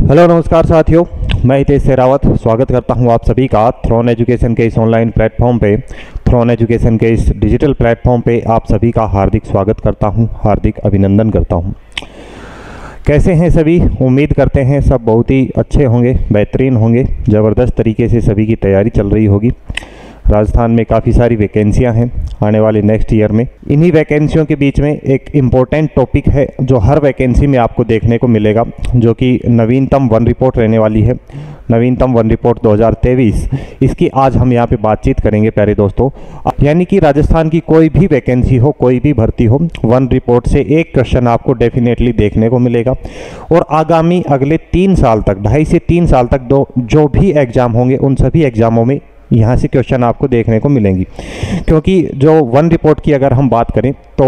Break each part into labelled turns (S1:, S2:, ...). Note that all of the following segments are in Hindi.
S1: हेलो नमस्कार साथियों, मैं हितेश शेरावत स्वागत करता हूं आप सभी का थ्रोन एजुकेशन के इस ऑनलाइन प्लेटफॉर्म पे। थ्रोन एजुकेशन के इस डिजिटल प्लेटफॉर्म पे आप सभी का हार्दिक स्वागत करता हूं, हार्दिक अभिनंदन करता हूं। कैसे हैं सभी? उम्मीद करते हैं सब बहुत ही अच्छे होंगे, बेहतरीन होंगे। ज़बरदस्त तरीके से सभी की तैयारी चल रही होगी। राजस्थान में काफ़ी सारी वैकेंसियां हैं आने वाले नेक्स्ट ईयर में। इन्हीं वैकेंसियों के बीच में एक इम्पोर्टेंट टॉपिक है जो हर वैकेंसी में आपको देखने को मिलेगा, जो कि नवीनतम वन रिपोर्ट रहने वाली है। नवीनतम वन रिपोर्ट 2023, इसकी आज हम यहाँ पे बातचीत करेंगे प्यारे दोस्तों। यानी कि राजस्थान की कोई भी वैकेंसी हो, कोई भी भर्ती हो, वन रिपोर्ट से एक क्वेश्चन आपको डेफिनेटली देखने को मिलेगा। और आगामी अगले 3 साल तक, 2.5 से 3 साल तक जो भी एग्ज़ाम होंगे उन सभी एग्ज़ामों में यहाँ से क्वेश्चन आपको देखने को मिलेंगी। क्योंकि जो वन रिपोर्ट की अगर हम बात करें तो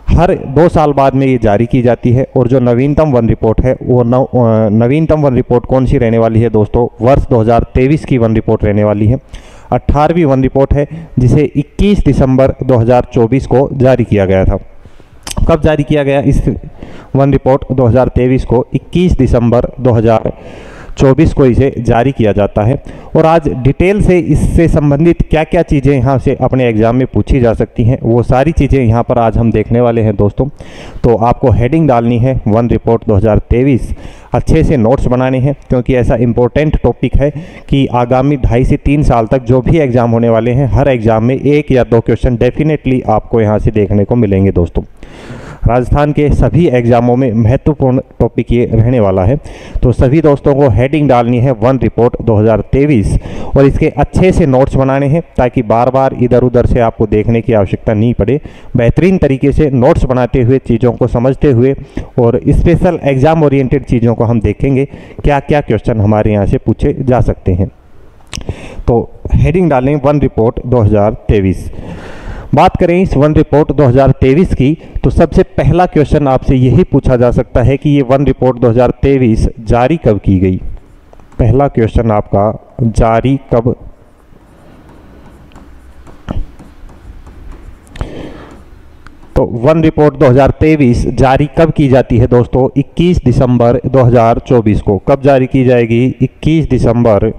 S1: हर 2 साल बाद में ये जारी की जाती है। और जो नवीनतम वन रिपोर्ट है वो नवीनतम वन रिपोर्ट कौन सी रहने वाली है दोस्तों? वर्ष 2023 की वन रिपोर्ट रहने वाली है। 18वीं वन रिपोर्ट है जिसे 21 दिसंबर 2024 को जारी किया गया था। कब जारी किया गया इस वन रिपोर्ट 2023 को? 21 दिसंबर 2024 को इसे जारी किया जाता है। और आज डिटेल से इससे संबंधित क्या क्या चीज़ें यहाँ से अपने एग्ज़ाम में पूछी जा सकती हैं, वो सारी चीज़ें यहाँ पर आज हम देखने वाले हैं दोस्तों। तो आपको हेडिंग डालनी है वन रिपोर्ट 2023, अच्छे से नोट्स बनाने हैं, क्योंकि ऐसा इम्पोर्टेंट टॉपिक है कि आगामी 2.5 से 3 साल तक जो भी एग्ज़ाम होने वाले हैं, हर एग्ज़ाम में 1 या 2 क्वेश्चन डेफिनेटली आपको यहाँ से देखने को मिलेंगे दोस्तों। राजस्थान के सभी एग्ज़ामों में महत्वपूर्ण टॉपिक ये रहने वाला है। तो सभी दोस्तों को हेडिंग डालनी है वन रिपोर्ट 2023 और इसके अच्छे से नोट्स बनाने हैं, ताकि बार बार इधर उधर से आपको देखने की आवश्यकता नहीं पड़े। बेहतरीन तरीके से नोट्स बनाते हुए, चीज़ों को समझते हुए और स्पेशल एग्ज़ाम ओरिएंटेड चीज़ों को हम देखेंगे क्या क्या क्वेश्चन हमारे यहाँ से पूछे जा सकते हैं। तो हेडिंग डालें वन रिपोर्ट 2023। बात करें इस वन रिपोर्ट 2023 की, तो सबसे पहला क्वेश्चन आपसे यही पूछा जा सकता है कि ये वन रिपोर्ट 2023 जारी कब की गई? पहला क्वेश्चन आपका, जारी कब? तो वन रिपोर्ट 2023 जारी कब की जाती है दोस्तों? 21 दिसंबर 2024 को। कब जारी की जाएगी? 21 दिसंबर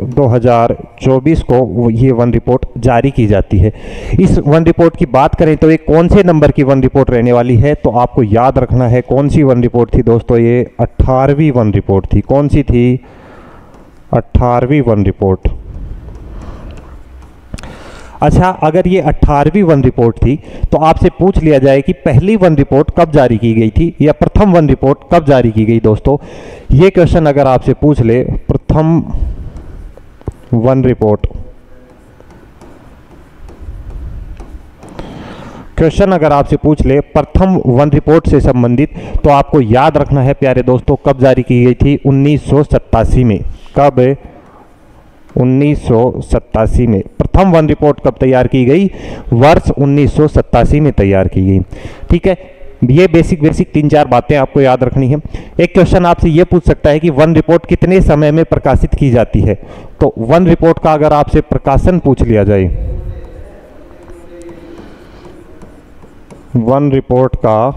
S1: 2024 को ये वन रिपोर्ट जारी की जाती है। इस वन रिपोर्ट की बात करें तो ये कौन से नंबर की वन रिपोर्ट रहने वाली है? तो आपको याद रखना है कौन सी वन रिपोर्ट थी दोस्तों? ये 18वीं वन रिपोर्ट थी। कौन सी थी? 18वीं वन रिपोर्ट। अच्छा, अगर ये 18वीं वन रिपोर्ट थी तो आपसे पूछ लिया जाए कि पहली वन रिपोर्ट कब जारी की गई थी या प्रथम वन रिपोर्ट कब जारी की गई दोस्तों? ये क्वेश्चन अगर आपसे पूछ ले, प्रथम वन रिपोर्ट क्वेश्चन अगर आपसे पूछ ले प्रथम वन रिपोर्ट से संबंधित, तो आपको याद रखना है प्यारे दोस्तों कब जारी की गई थी? 1987 में। कब? 1987 में। प्रथम वन रिपोर्ट कब तैयार की गई? वर्ष 1987 में तैयार की गई। ठीक है, ये बेसिक 3-4 बातें आपको याद रखनी है। एक क्वेश्चन आपसे ये पूछ सकता है कि वन रिपोर्ट कितने समय में प्रकाशित की जाती है? तो वन रिपोर्ट का अगर आपसे प्रकाशन पूछ लिया जाए, वन रिपोर्ट का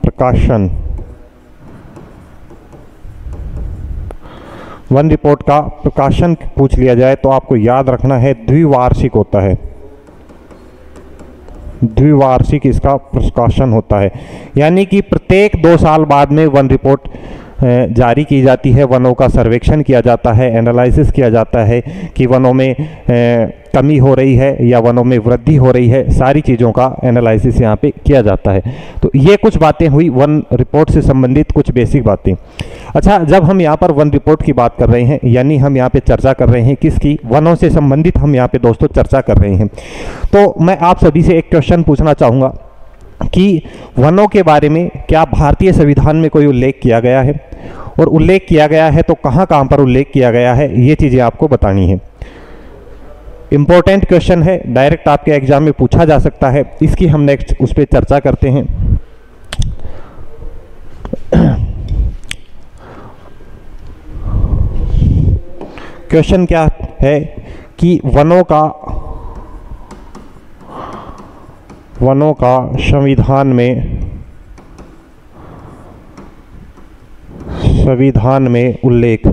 S1: प्रकाशन, वन रिपोर्ट का प्रकाशन पूछ लिया जाए तो आपको याद रखना है द्विवार्षिक होता है। द्विवार्षिक इसका प्रकाशन होता है, यानी कि प्रत्येक 2 साल बाद में वन रिपोर्ट जारी की जाती है। वनों का सर्वेक्षण किया जाता है, एनालिसिस किया जाता है कि वनों में कमी हो रही है या वनों में वृद्धि हो रही है। सारी चीज़ों का एनालिसिस यहाँ पे किया जाता है। तो ये कुछ बातें हुई वन रिपोर्ट से संबंधित, कुछ बेसिक बातें। अच्छा, जब हम यहाँ पर वन रिपोर्ट की बात कर रहे हैं, यानी हम यहाँ पे चर्चा कर रहे हैं किसकी? वनों से संबंधित हम यहाँ पे दोस्तों चर्चा कर रहे हैं। तो मैं आप सभी से एक क्वेश्चन पूछना चाहूँगा कि वनों के बारे में क्या भारतीय संविधान में कोई उल्लेख किया गया है? और उल्लेख किया गया है तो कहाँ कहाँ पर उल्लेख किया गया है, ये चीज़ें आपको बतानी है। इंपॉर्टेंट क्वेश्चन है, डायरेक्ट आपके एग्जाम में पूछा जा सकता है। इसकी हम नेक्स्ट उस पर चर्चा करते हैं। क्वेश्चन क्या है कि वनों का संविधान में संविधान में उल्लेख।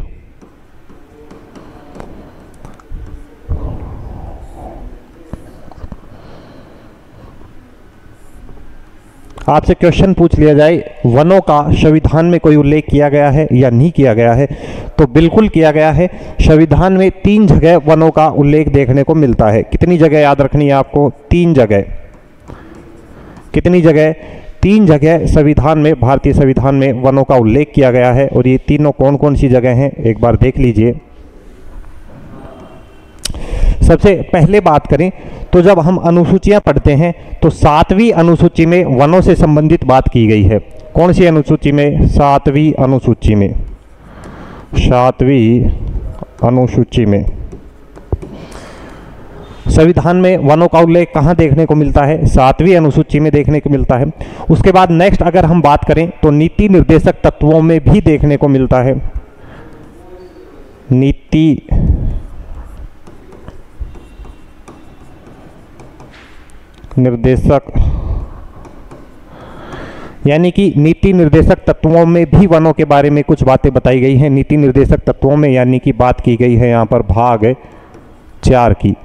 S1: आपसे क्वेश्चन पूछ लिया जाए वनों का संविधान में कोई उल्लेख किया गया है या नहीं किया गया है, तो बिल्कुल किया गया है। संविधान में 3 जगह वनों का उल्लेख देखने को मिलता है। कितनी जगह याद रखनी है आपको? 3 जगह। कितनी जगह? 3 जगह संविधान में, भारतीय संविधान में वनों का उल्लेख किया गया है। और ये तीनों कौन कौन सी जगह हैं एक बार देख लीजिए। सबसे पहले बात करें तो जब हम अनुसूचियां पढ़ते हैं तो 7वीं अनुसूची में वनों से संबंधित बात की गई है। कौन सी अनुसूची में? 7वीं अनुसूची में। 7वीं अनुसूची में संविधान में वनों का उल्लेख कहाँ देखने को मिलता है? 7वीं अनुसूची में देखने को मिलता है। उसके बाद नेक्स्ट अगर हम बात करें तो नीति निर्देशक तत्वों में भी देखने को मिलता है। नीति निर्देशक, यानी कि नीति निर्देशक तत्वों में भी वनों के बारे में कुछ बातें बताई गई हैं। नीति निर्देशक तत्वों में यानी कि बात की गई है यहाँ पर भाग 4 की,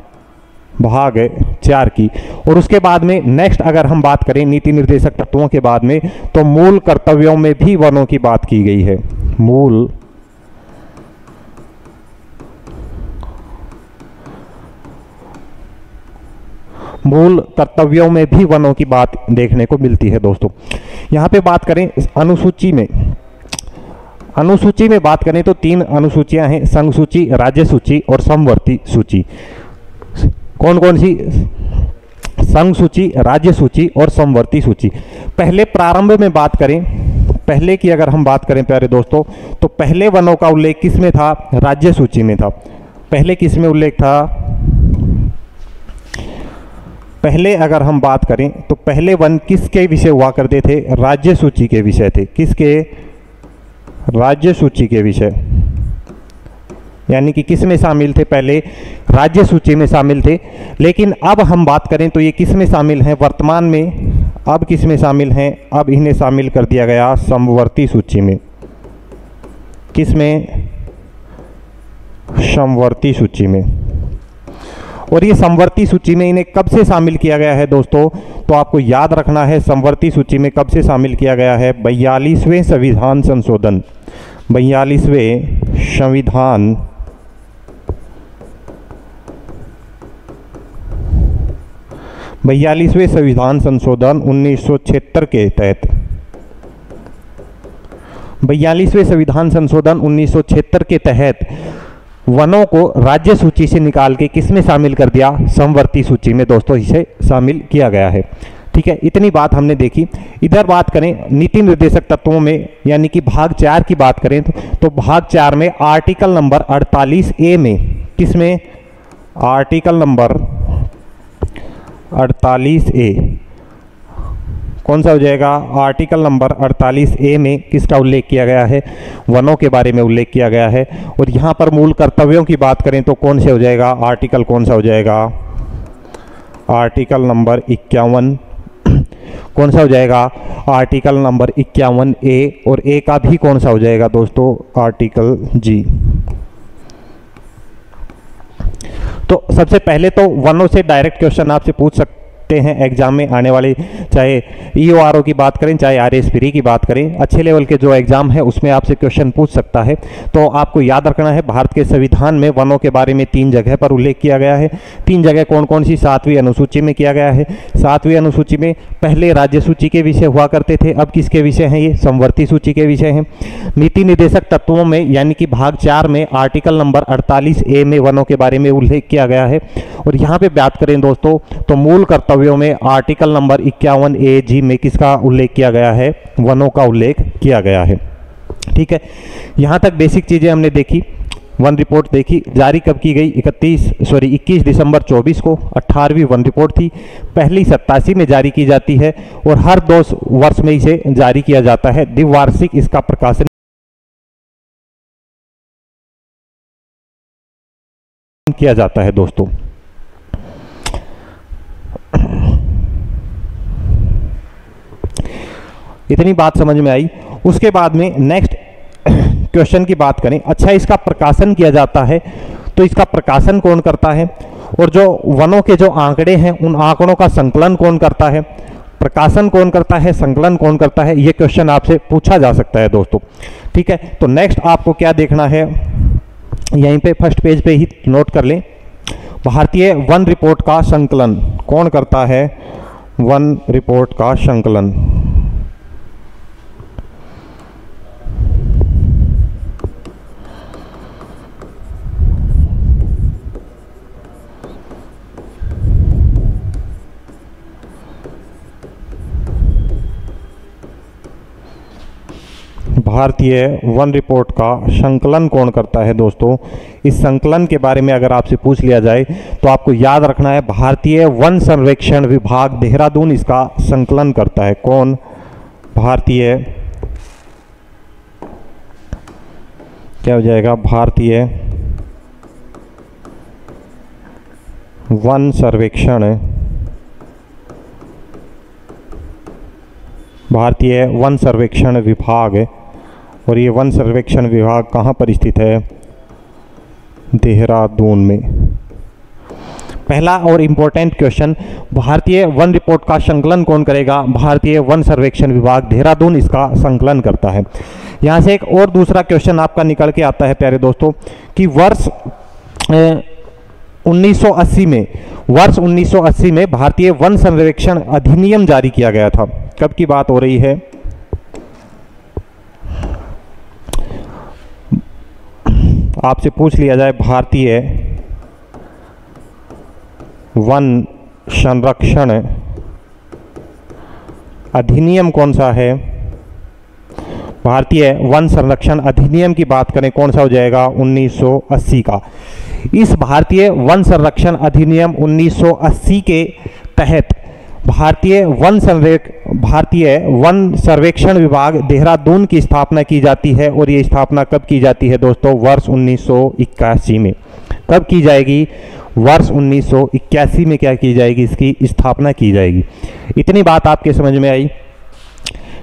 S1: भाग 4 की। और उसके बाद में नेक्स्ट अगर हम बात करें नीति निर्देशक तत्वों के बाद में तो मूल कर्तव्यों में भी वनों की बात की गई है। मूल कर्तव्यों में भी वनों की बात देखने को मिलती है। दोस्तों यहाँ पे बात करें अनुसूची में, अनुसूची में बात करें तो 3 अनुसूचियां हैं, संघ सूची, राज्य सूची और समवर्ती सूची। कौन कौन सी? संघ सूची, राज्य सूची और समवर्ती सूची। पहले प्रारंभ में बात करें, पहले की अगर हम बात करें प्यारे दोस्तों, तो पहले वनों का उल्लेख किस में था? राज्य सूची में था। पहले किस में उल्लेख था? पहले अगर हम बात करें तो पहले वन किसके विषय हुआ करते थे? राज्य सूची के विषय थे। किसके? राज्य सूची के विषय, यानी कि किस में शामिल थे? पहले राज्य सूची में शामिल थे। लेकिन अब हम बात करें तो ये किस में शामिल हैं वर्तमान में? अब किस में शामिल हैं? अब इन्हें शामिल कर दिया गया समवर्ती सूची में। किस में? समवर्ती सूची में। और ये समवर्ती सूची में इन्हें कब से शामिल किया गया है दोस्तों? तो आपको याद रखना है समवर्ती सूची में कब से शामिल किया गया है? 42वें संविधान संशोधन, 42वें संविधान संशोधन 1976 के तहत, 42वें संविधान संशोधन 1976 के तहत वनों को राज्य सूची से निकाल के किस में शामिल कर दिया? समवर्ती सूची में दोस्तों इसे शामिल किया गया है। ठीक है, इतनी बात हमने देखी। इधर बात करें नीति निर्देशक तत्वों में, यानी कि भाग 4 की बात करें तो भाग 4 में आर्टिकल नंबर 48A में, किस में? आर्टिकल नंबर 48A कौन सा हो जाएगा? आर्टिकल नंबर 48A में किसका उल्लेख किया गया है? वनों के बारे में उल्लेख किया गया है। और यहाँ पर मूल कर्तव्यों की बात करें तो कौन से हो जाएगा? आर्टिकल कौन सा हो जाएगा? आर्टिकल नंबर 51 कौन सा हो जाएगा? Article number 51A। और A का भी कौन सा हो जाएगा दोस्तों? Article G। तो सबसे पहले तो वनों से डायरेक्ट क्वेश्चन आपसे पूछ सकते हैं एग्जाम में आने वाले, चाहे EORO की बात करें चाहे RS-3 की बात करें, अच्छे लेवल के जो एग्जाम है उसमें आपसे क्वेश्चन पूछ सकता है। तो आपको याद रखना है भारत के संविधान में वनों के बारे में 3 जगह पर उल्लेख किया गया है। 3 जगह कौन कौन सी? 7वीं अनुसूची में किया गया है। 7वीं अनुसूची में पहले राज्य सूची के विषय हुआ करते थे, अब किसके विषय हैं? ये समवर्ती सूची के विषय हैं। नीति निर्देशक तत्वों में यानी कि भाग 4 में आर्टिकल नंबर 48A में वनों के बारे में उल्लेख किया गया है। और यहाँ पे बात करें दोस्तों तो मूल कर्तव्यों में आर्टिकल नंबर 51A(G) में किसका उल्लेख किया गया है? वनों का उल्लेख किया गया है। ठीक है, यहाँ तक बेसिक चीजें हमने देखी। वन रिपोर्ट देखी, जारी कब की गई? 21 दिसंबर 24 को 18वीं वन रिपोर्ट थी। पहली 87 में जारी की जाती है और हर 2 वर्ष में इसे जारी किया जाता है। द्विवार्षिक इसका प्रकाशन किया जाता है दोस्तों। इतनी बात समझ में आई। उसके बाद में नेक्स्ट क्वेश्चन की बात करें, अच्छा इसका प्रकाशन किया जाता है तो इसका प्रकाशन कौन करता है, और जो वनों के जो आंकड़े हैं उन आंकड़ों का संकलन कौन करता है, प्रकाशन कौन करता है, संकलन कौन करता है, ये क्वेश्चन आपसे पूछा जा सकता है दोस्तों। ठीक है, तो नेक्स्ट आपको क्या देखना है, यहीं पे फर्स्ट पेज पे ही नोट कर लें, भारतीय वन रिपोर्ट का संकलन कौन करता है, वन रिपोर्ट का संकलन। भारतीय वन रिपोर्ट का संकलन कौन करता है दोस्तों। इस संकलन के बारे में अगर आपसे पूछ लिया जाए तो आपको याद रखना है भारतीय वन सर्वेक्षण विभाग देहरादून इसका संकलन करता है। कौन, भारतीय, क्या हो जाएगा, भारतीय वन सर्वेक्षण, भारतीय वन सर्वेक्षण विभाग, और ये वन सर्वेक्षण विभाग कहाँ पर स्थित है, देहरादून में। पहला और इम्पोर्टेंट क्वेश्चन, भारतीय वन रिपोर्ट का संकलन कौन करेगा, भारतीय वन सर्वेक्षण विभाग देहरादून इसका संकलन करता है। यहाँ से एक और दूसरा क्वेश्चन आपका निकल के आता है प्यारे दोस्तों कि वर्ष 1980 में भारतीय वन सर्वेक्षण अधिनियम जारी किया गया था। कब की बात हो रही है, आपसे पूछ लिया जाए भारतीय वन संरक्षण अधिनियम कौन सा है, भारतीय वन संरक्षण अधिनियम की बात करें कौन सा हो जाएगा, 1980 का। इस भारतीय वन संरक्षण अधिनियम 1980 के तहत भारतीय वन सर्वेक्षण विभाग देहरादून की स्थापना की जाती है, और ये स्थापना कब की जाती है दोस्तों, वर्ष 1981 में। कब की जाएगी, वर्ष 1981 में क्या की जाएगी, इसकी स्थापना की जाएगी। इतनी बात आपके समझ में आई।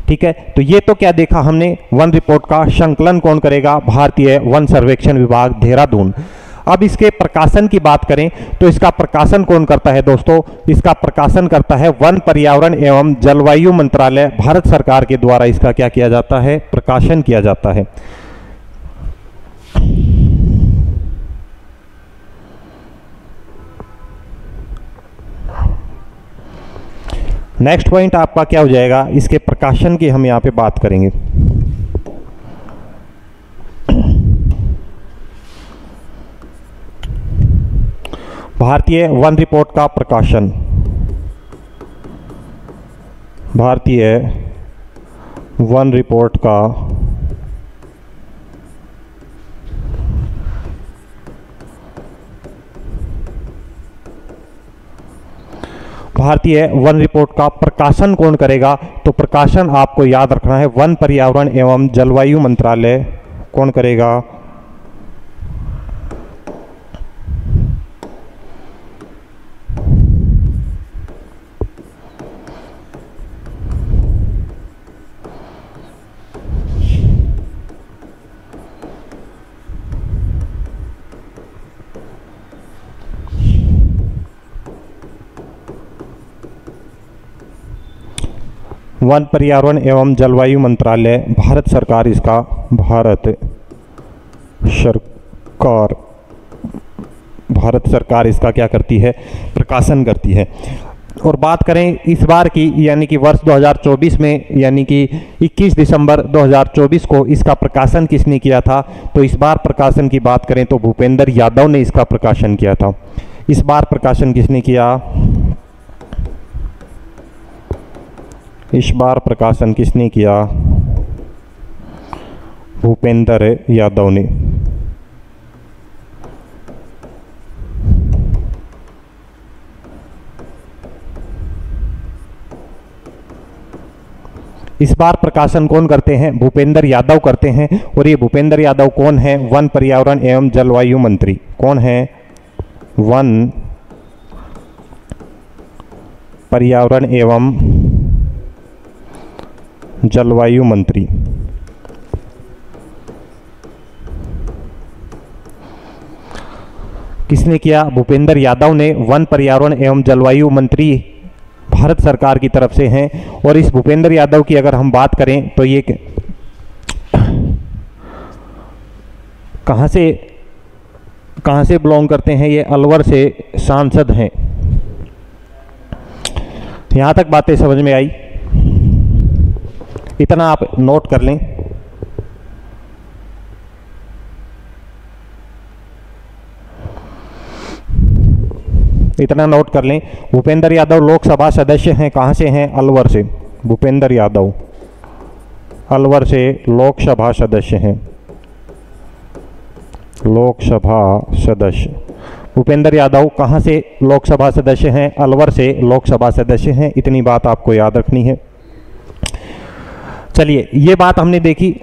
S1: ठीक है, तो ये तो क्या देखा हमने, वन रिपोर्ट का संकलन कौन करेगा, भारतीय वन सर्वेक्षण विभाग देहरादून। अब इसके प्रकाशन की बात करें तो इसका प्रकाशन कौन करता है दोस्तों, इसका प्रकाशन करता है वन पर्यावरण एवं जलवायु मंत्रालय, भारत सरकार के द्वारा इसका क्या किया जाता है, प्रकाशन किया जाता है। नेक्स्ट पॉइंट आपका क्या हो जाएगा, इसके प्रकाशन की हम यहाँ पे बात करेंगे। भारतीय वन रिपोर्ट का प्रकाशन, भारतीय वन रिपोर्ट का भारतीय वन रिपोर्ट का प्रकाशन कौन करेगा, तो प्रकाशन आपको याद रखना है वन पर्यावरण एवं जलवायु मंत्रालय कौन करेगा, वन पर्यावरण एवं जलवायु मंत्रालय, भारत सरकार इसका, भारत सरकार इसका क्या करती है, प्रकाशन करती है। और बात करें इस बार की, यानी कि वर्ष 2024 में, यानी कि 21 दिसंबर 2024 को इसका प्रकाशन किसने किया था, तो इस बार प्रकाशन की बात करें तो भूपेंद्र यादव ने इसका प्रकाशन किया था। इस बार प्रकाशन किसने किया, इस बार प्रकाशन किसने किया, भूपेंद्र यादव ने। इस बार प्रकाशन कौन करते हैं, भूपेंद्र यादव करते हैं। और ये भूपेंद्र यादव कौन है, वन पर्यावरण एवं जलवायु मंत्री। कौन है, वन पर्यावरण एवं जलवायु मंत्री। किसने किया? भूपेंद्र यादव ने, वन पर्यावरण एवं जलवायु मंत्री भारत सरकार की तरफ से हैं। और इस भूपेंद्र यादव की अगर हम बात करें तो ये कहाँ से बिलोंग करते हैं? ये अलवर से सांसद हैं। यहां तक बातें समझ में आई? इतना आप नोट कर लें। इतना नोट कर लें, भूपेंद्र यादव लोकसभा सदस्य हैं। कहां से हैं? अलवर से। भूपेंद्र यादव अलवर से लोकसभा सदस्य हैं। लोकसभा सदस्य भूपेंद्र यादव कहां से लोकसभा सदस्य हैं? अलवर से लोकसभा सदस्य हैं। इतनी बात आपको याद रखनी है। चलिए, ये बात हमने देखी।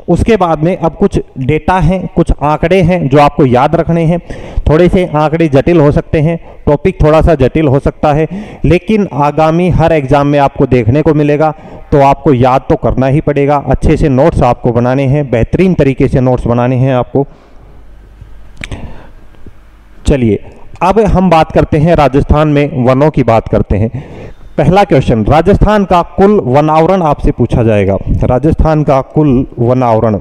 S1: उसके बाद में अब कुछ डेटा हैं, कुछ आंकड़े हैं जो आपको याद रखने हैं। थोड़े से आंकड़े जटिल हो सकते हैं, टॉपिक थोड़ा सा जटिल हो सकता है, लेकिन आगामी हर एग्जाम में आपको देखने को मिलेगा, तो आपको याद तो करना ही पड़ेगा। अच्छे से नोट्स आपको बनाने हैं, बेहतरीन तरीके से नोट्स बनाने हैं आपको। चलिए, अब हम बात करते हैं राजस्थान में वनों की बात करते हैं। पहला क्वेश्चन, राजस्थान का कुल वनावरण आपसे पूछा जाएगा। राजस्थान का कुल वनावरण,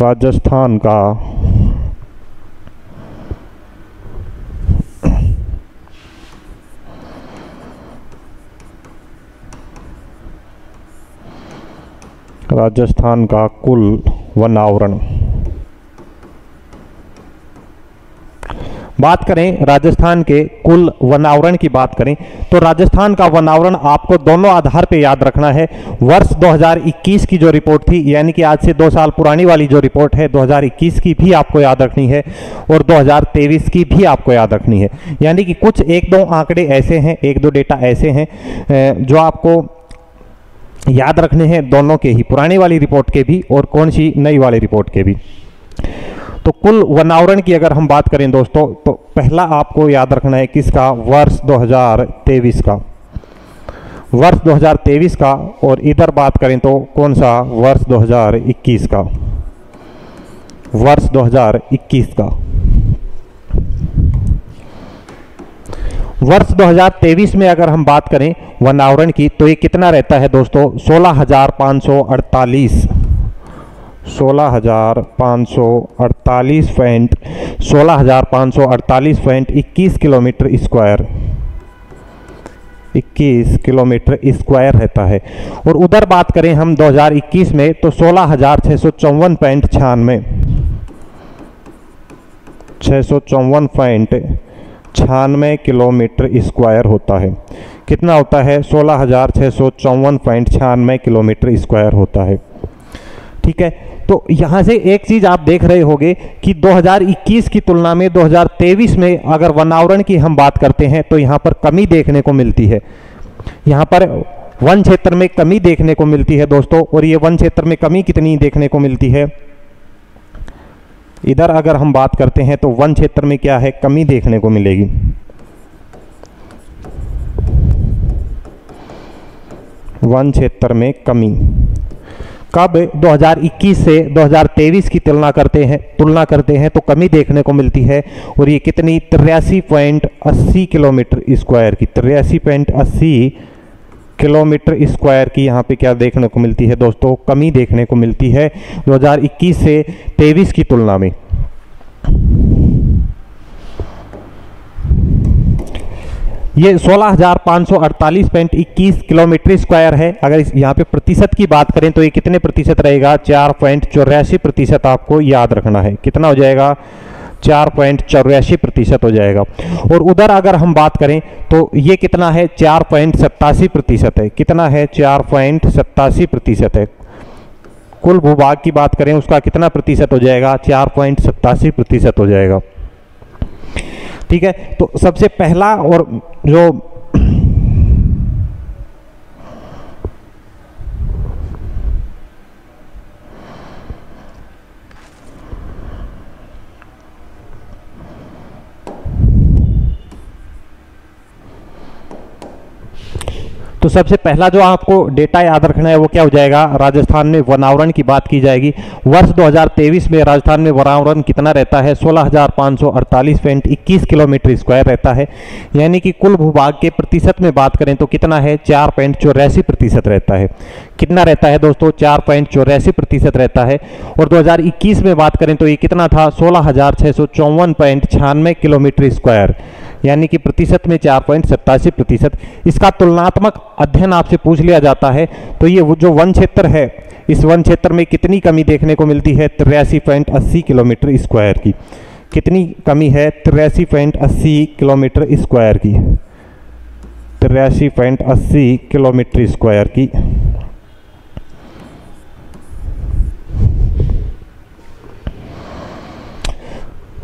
S1: राजस्थान का राजस्थान का कुल वनावरण। बात करें राजस्थान के कुल वनावरण की बात करें तो राजस्थान का वनावरण आपको दोनों आधार पे याद रखना है। वर्ष 2021 की जो रिपोर्ट थी, यानी कि आज से 2 साल पुरानी वाली जो रिपोर्ट है, 2021 की भी आपको याद रखनी है और 2023 की भी आपको याद रखनी है। यानी कि कुछ 1-2 आंकड़े ऐसे हैं, 1-2 डेटा ऐसे हैं जो आपको याद रखने हैं, दोनों के ही, पुरानी वाली रिपोर्ट के भी और कौन सी नई वाली रिपोर्ट के भी। तो कुल वनावरण की अगर हम बात करें दोस्तों, तो पहला आपको याद रखना है किसका? वर्ष 2023 का। वर्ष 2023 का। और इधर बात करें तो कौन सा? वर्ष 2021 का। वर्ष 2021 का। वर्ष 2023 में अगर हम बात करें वनावरण की, तो ये कितना रहता है दोस्तों? 16,548 16,548.21 किलोमीटर स्क्वायर, 21 किलोमीटर स्क्वायर रहता है। और उधर बात करें हम 2021 में तो 16,654.96 654.96 किलोमीटर स्क्वायर होता है। कितना होता है? 16,654.96 किलोमीटर स्क्वायर होता है। ठीक है, तो यहाँ से एक चीज़ आप देख रहे होंगे कि 2021 की तुलना में 2023 में अगर वनावरण की हम बात करते हैं तो यहाँ पर कमी देखने को मिलती है। यहाँ पर वन क्षेत्र में कमी देखने को मिलती है दोस्तों। और ये वन क्षेत्र में कमी कितनी देखने को मिलती है? इधर अगर हम बात करते हैं तो वन क्षेत्र में क्या है? कमी देखने को मिलेगी। वन क्षेत्र में कमी कब? 2021 से 2023 की तुलना करते हैं तो कमी देखने को मिलती है। और ये कितनी? 83.80 किलोमीटर स्क्वायर की, 83.80 किलोमीटर स्क्वायर की यहाँ पे क्या देखने को मिलती है दोस्तों? कमी देखने को मिलती है 2021 से 23 की तुलना में। ये 16,548.21 किलोमीटर स्क्वायर है। अगर यहाँ पे प्रतिशत की बात करें तो ये कितने प्रतिशत रहेगा? 4.84% आपको याद रखना है। कितना हो जाएगा? 4.84% हो जाएगा। और उधर अगर हम बात करें तो ये कितना है? 4.87% है। कितना है? 4.87% है। कुल भूभाग की बात करें उसका कितना प्रतिशत हो जाएगा? 4.87% हो जाएगा। ठीक है, तो सबसे पहला और जो तो सबसे पहला जो आपको डेटा याद रखना है वो क्या हो जाएगा, राजस्थान में वनावरण की बात की जाएगी। वर्ष 2023 में राजस्थान में वनावरण कितना रहता है, 16,548.21 किलोमीटर स्क्वायर रहता है, यानी कि कुल भूभाग के प्रतिशत में बात करें तो कितना है, 4.84% रहता है। कितना रहता है दोस्तों, 4.84% रहता है। और 2021 में बात करें तो ये कितना था, 16,654.96 किलोमीटर स्क्वायर, यानी कि प्रतिशत में 4.87%। इसका तुलनात्मक अध्ययन आपसे पूछ लिया जाता है तो ये जो वन क्षेत्र है, इस वन क्षेत्र में कितनी कमी देखने को मिलती है, 83.80 किलोमीटर स्क्वायर की। कितनी कमी है, 83.80 किलोमीटर स्क्वायर की, 83.80 किलोमीटर स्क्वायर की।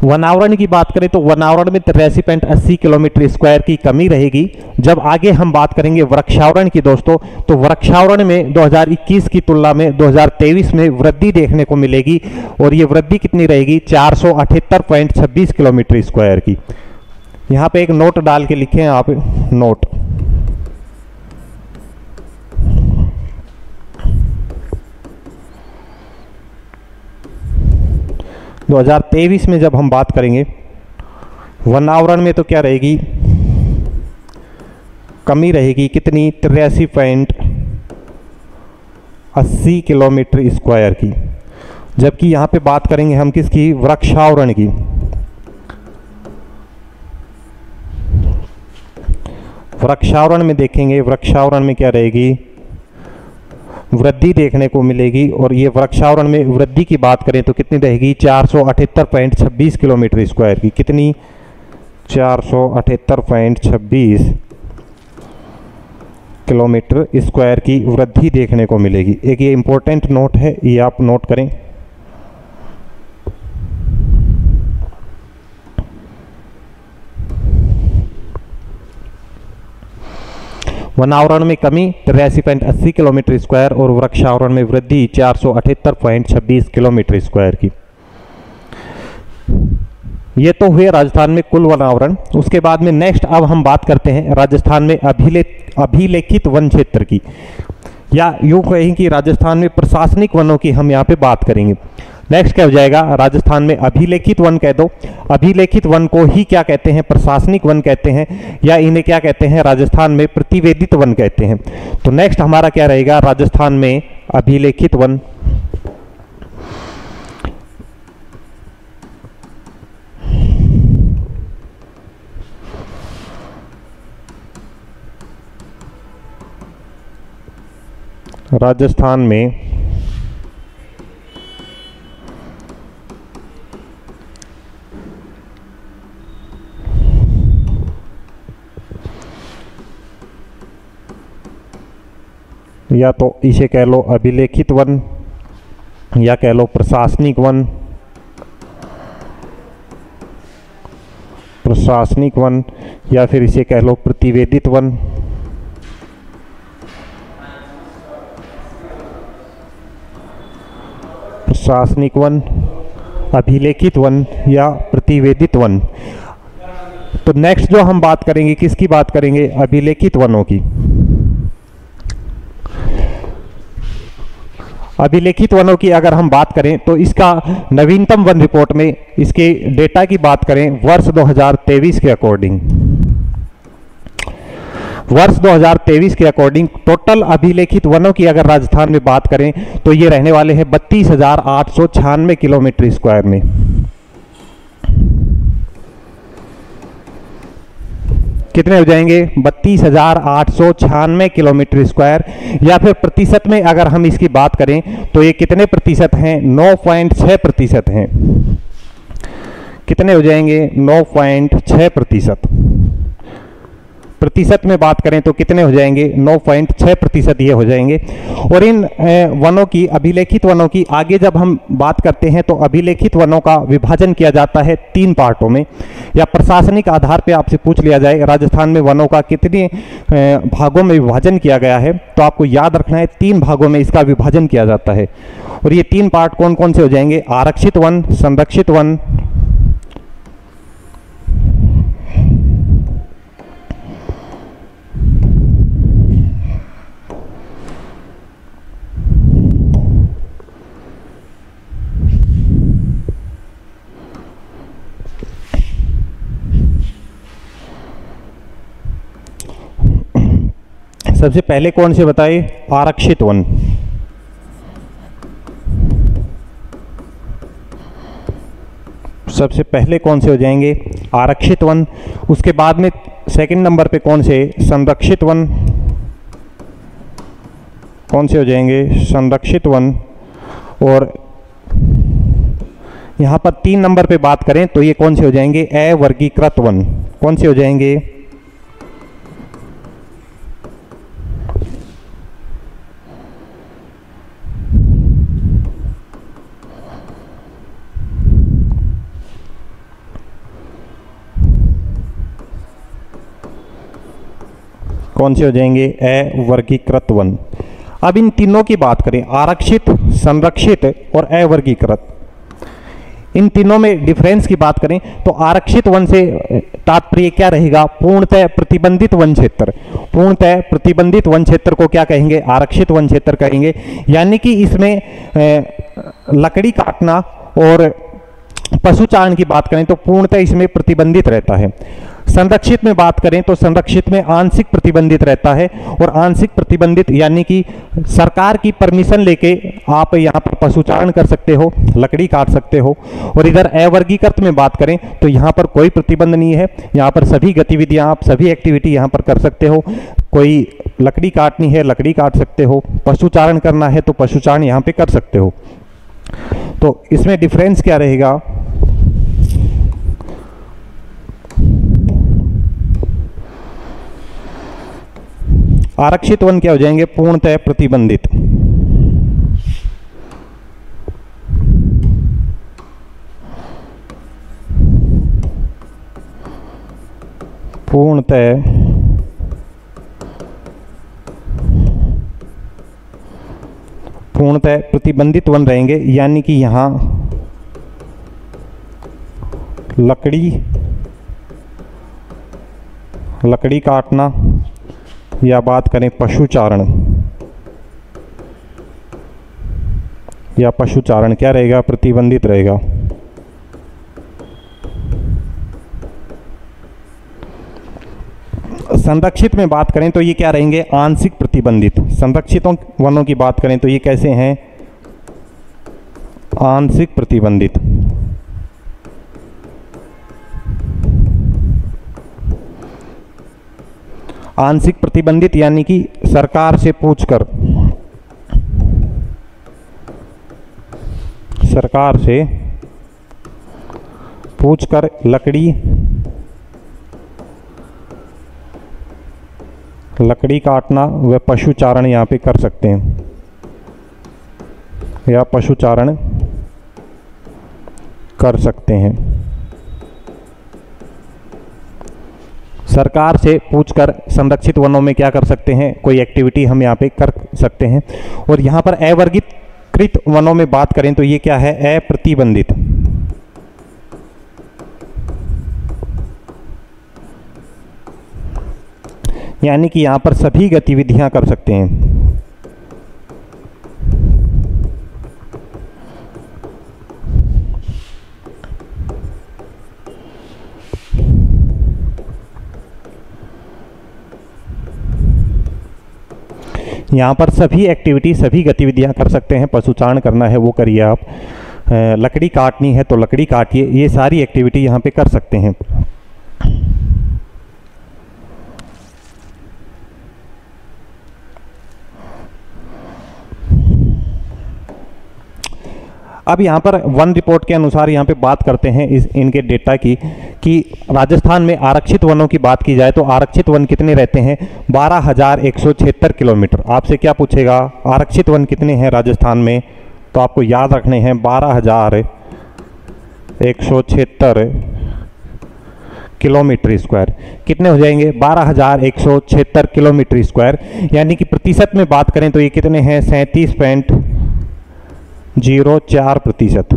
S1: वनावरण की बात करें तो वनावरण में 83.80 किलोमीटर स्क्वायर की कमी रहेगी। जब आगे हम बात करेंगे वृक्षावरण की दोस्तों, तो वृक्षावरण में 2021 की तुलना में 2023 में वृद्धि देखने को मिलेगी, और ये वृद्धि कितनी रहेगी, 478.26 किलोमीटर स्क्वायर की। यहाँ पे एक नोट डाल के लिखें आप, नोट। दो 2023 में जब हम बात करेंगे वनावरण में तो क्या रहेगी, कमी रहेगी कितनी, 83.80 किलोमीटर स्क्वायर की। जबकि यहाँ पे बात करेंगे हम किसकी, वृक्षावरण की। वृक्षावरण में देखेंगे, वृक्षावरण में क्या रहेगी, वृद्धि देखने को मिलेगी। और ये वृक्षावरण में वृद्धि की बात करें तो कितनी रहेगी, 478.26 किलोमीटर स्क्वायर की। कितनी, 478.26 किलोमीटर स्क्वायर की वृद्धि देखने को मिलेगी। एक ये इंपॉर्टेंट नोट है, ये आप नोट करें। वनावरण में कमी 83.80 किलोमीटर स्क्वायर और वृक्षावरण में वृद्धि 478.26 किलोमीटर स्क्वायर की। ये तो हुए राजस्थान में कुल वनावरण। उसके बाद में नेक्स्ट अब हम बात करते हैं राजस्थान में अभिलेखित वन क्षेत्र की, या यूँ कहें कि राजस्थान में प्रशासनिक वनों की हम यहाँ पे बात करेंगे। नेक्स्ट क्या हो जाएगा, राजस्थान में अभिलेखित वन कह दो। अभिलेखित वन को ही क्या कहते हैं, प्रशासनिक वन कहते हैं, या इन्हें क्या कहते हैं, राजस्थान में प्रतिवेदित वन कहते हैं। तो नेक्स्ट हमारा क्या रहेगा, राजस्थान में अभिलेखित वन। राजस्थान में या तो इसे कह लो अभिलेखित वन, या कह लो प्रशासनिक वन, प्रशासनिक वन, या फिर इसे कह लो प्रतिवेदित वन। प्रशासनिक वन, अभिलेखित वन या प्रतिवेदित वन। तो नेक्स्ट जो हम बात करेंगे, किसकी बात करेंगे, अभिलेखित वनों की। अभिलेखित वनों की अगर हम बात करें तो इसका नवीनतम वन रिपोर्ट में इसके डेटा की बात करें वर्ष 2023 के अकॉर्डिंग, वर्ष 2023 के अकॉर्डिंग टोटल अभिलेखित वनों की अगर राजस्थान में बात करें तो ये रहने वाले हैं 32,896 किलोमीटर स्क्वायर में। कितने हो जाएंगे, 32,896 किलोमीटर स्क्वायर। या फिर प्रतिशत में अगर हम इसकी बात करें तो ये कितने प्रतिशत हैं, 9.6 प्रतिशत हैं। कितने हो जाएंगे, 9.6 प्रतिशत। प्रतिशत में बात करें तो कितने हो जाएंगे, 9.6 प्रतिशत ये हो जाएंगे। और इन वनों की, अभिलेखित वनों की आगे जब हम बात करते हैं तो अभिलेखित वनों का विभाजन किया जाता है 3 पार्टों में, या प्रशासनिक आधार पे आपसे पूछ लिया जाए राजस्थान में वनों का कितने भागों में विभाजन किया गया है, तो आपको याद रखना है 3 भागों में इसका विभाजन किया जाता है। और ये 3 पार्ट कौन कौन से हो जाएंगे, आरक्षित वन, संरक्षित वन, सबसे पहले कौन से बताए? आरक्षित वन। सबसे पहले कौन से हो जाएंगे? आरक्षित वन। उसके बाद में सेकंड नंबर पे कौन से? संरक्षित वन। कौन से हो जाएंगे? संरक्षित वन। और यहाँ पर 3 नंबर पे बात करें तो ये कौन से हो जाएंगे? अवर्गीकृत वन। कौन से हो जाएंगे? कौन से हो जाएंगे? अवर्गीकृत वन। अब इन तीनों की बात करें, आरक्षित, संरक्षित और अवर्गीकृत, इन तीनों में डिफरेंस की बात करें तो आरक्षित वन से तात्पर्य क्या रहेगा? पूर्णतः प्रतिबंधित वन क्षेत्र। पूर्णतः प्रतिबंधित वन क्षेत्र को क्या कहेंगे? आरक्षित वन क्षेत्र कहेंगे। यानी कि इसमें लकड़ी काटना और पशुचारण की बात करें तो पूर्णतः इसमें प्रतिबंधित रहता है। संरक्षित में बात करें तो संरक्षित में आंशिक प्रतिबंधित रहता है। और आंशिक प्रतिबंधित यानी कि सरकार की परमिशन लेके आप यहाँ पर पशुचारण कर सकते हो, लकड़ी काट सकते हो। और इधर अवर्गीकृत में बात करें तो यहाँ पर कोई प्रतिबंध नहीं है, यहाँ पर सभी गतिविधियाँ, आप सभी एक्टिविटी यहाँ पर कर सकते हो। कोई लकड़ी काटनी है, लकड़ी काट सकते हो, पशुचारण करना है तो पशुचारण यहाँ पे कर सकते हो। तो इसमें डिफरेंस क्या रहेगा? आरक्षित वन क्या हो जाएंगे? पूर्णतः प्रतिबंधित। पूर्णतः प्रतिबंधित वन रहेंगे। यानी कि यहाँ लकड़ी काटना या बात करें पशुचारण क्या रहेगा? प्रतिबंधित रहेगा। संरक्षित में बात करें तो ये क्या रहेंगे? आंशिक प्रतिबंधित। संरक्षितों वनों की बात करें तो ये कैसे हैं? आंशिक प्रतिबंधित। आंशिक प्रतिबंधित यानी कि सरकार से पूछकर लकड़ी काटना व पशुचारण यहाँ पे कर सकते हैं, या पशुचारण कर सकते हैं। सरकार से पूछकर संरक्षित वनों में क्या कर सकते हैं? कोई एक्टिविटी हम यहाँ पे कर सकते हैं। और यहाँ पर अवर्गीकृत वनों में बात करें तो ये क्या है? अप्रतिबंधित। यानी कि यहाँ पर सभी गतिविधियां कर सकते हैं। यहाँ पर सभी एक्टिविटी, सभी गतिविधियां कर सकते हैं। पशुचारण करना है वो करिए आप, लकड़ी काटनी है तो लकड़ी काटिए, ये सारी एक्टिविटी यहाँ पे कर सकते हैं। अब यहाँ पर वन रिपोर्ट के अनुसार यहाँ पे बात करते हैं इनके डेटा की, कि राजस्थान में आरक्षित वनों की बात की जाए तो आरक्षित वन कितने रहते हैं? 12,176 किलोमीटर। आपसे क्या पूछेगा? आरक्षित वन कितने हैं राजस्थान में? तो आपको याद रखने हैं 12,176 किलोमीटर स्क्वायर। कितने हो जाएंगे? 12,176 किलोमीटर स्क्वायर। यानी कि प्रतिशत में बात करें तो ये कितने हैं? 37.04%।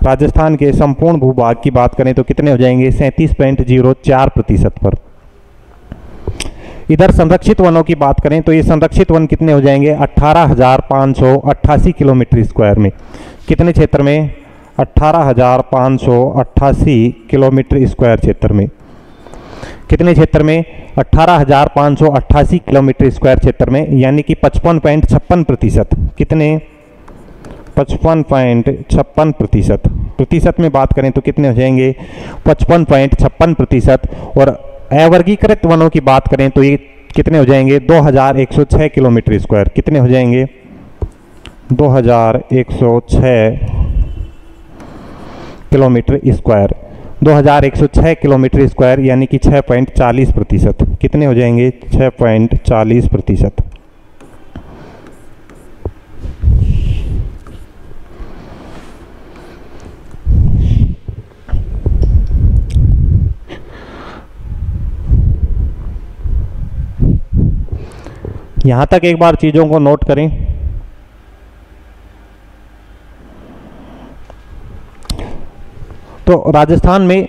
S1: राजस्थान के संपूर्ण भूभाग की बात करें तो कितने हो जाएंगे? 37.04% पर। इधर संरक्षित वनों की बात करें तो ये संरक्षित वन कितने हो जाएंगे? 18,588 किलोमीटर स्क्वायर में। कितने क्षेत्र में? 18,588 किलोमीटर स्क्वायर क्षेत्र में। कितने क्षेत्र में? 18,588 किलोमीटर स्क्वायर क्षेत्र में, यानी कि 55.56%। कितने? 55.56%। प्रतिशत में बात करें तो कितने हो जाएंगे? 55.56%। और अवर्गीकृत वनों की बात करें तो ये कितने हो जाएंगे? 2106 किलोमीटर स्क्वायर। कितने हो जाएंगे? 2106 किलोमीटर स्क्वायर। 2106 किलोमीटर स्क्वायर यानी कि 6.40%। कितने हो जाएंगे? 6.40%। यहां तक एक बार चीजों को नोट करें। तो राजस्थान में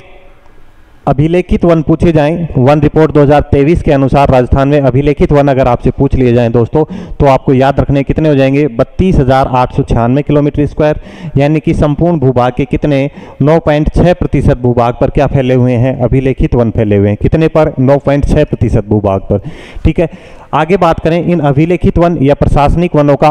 S1: अभिलेखित वन पूछे जाएं, वन रिपोर्ट 2023 के अनुसार राजस्थान में अभिलेखित वन अगर आपसे पूछ लिए जाएं दोस्तों, तो आपको याद रखने कितने हो जाएंगे? 32,896 किलोमीटर स्क्वायर, यानी कि संपूर्ण भूभाग के कितने? 9.6% भूभाग पर क्या फैले हुए हैं? अभिलेखित वन फैले हुए हैं। कितने पर? 9.6% भूभाग पर। ठीक है, आगे बात करें, इन अभिलेखित वन या प्रशासनिक वनों का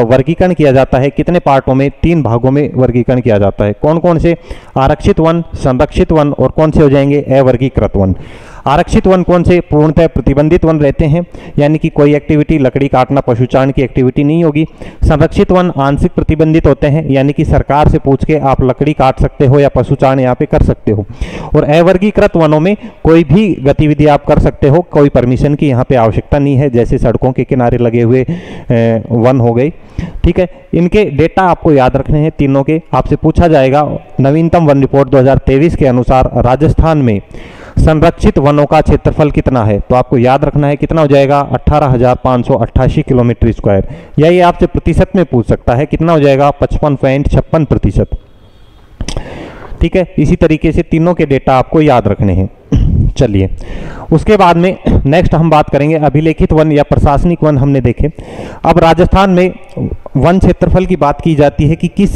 S1: वर्गीकरण किया जाता है कितने पार्टों में? 3 भागों में वर्गीकरण किया जाता है। कौन कौन से? आरक्षित वन, संरक्षित वन और कौन से हो जाएंगे? अवर्गीकृत वन। आरक्षित वन कौन से? पूर्णतः प्रतिबंधित वन रहते हैं, यानी कि कोई एक्टिविटी, लकड़ी काटना, पशुचारण की एक्टिविटी नहीं होगी। संरक्षित वन आंशिक प्रतिबंधित होते हैं, यानी कि सरकार से पूछ के आप लकड़ी काट सकते हो या पशुचारण यहाँ पे कर सकते हो। और अवर्गीकृत वनों में कोई भी गतिविधि आप कर सकते हो, कोई परमिशन की यहाँ पे आवश्यकता नहीं है, जैसे सड़कों के किनारे लगे हुए वन हो गए। ठीक है, इनके डेटा आपको याद रखने हैं तीनों के। आपसे पूछा जाएगा नवीनतम वन रिपोर्ट 2023 के अनुसार राजस्थान में संरक्षित वनों का क्षेत्रफल कितना है, तो आपको याद रखना है कितना हो जाएगा? 18,588 किलोमीटर स्क्वायर। या ये आपसे प्रतिशत में पूछ सकता है, कितना हो जाएगा? 55.56%। ठीक है, इसी तरीके से तीनों के डेटा आपको याद रखने हैं। चलिए, उसके बाद में नेक्स्ट हम बात करेंगे अभिलेखित वन या प्रशासनिक वन हमने देखे। अब राजस्थान में वन क्षेत्रफल की बात की जाती है कि किस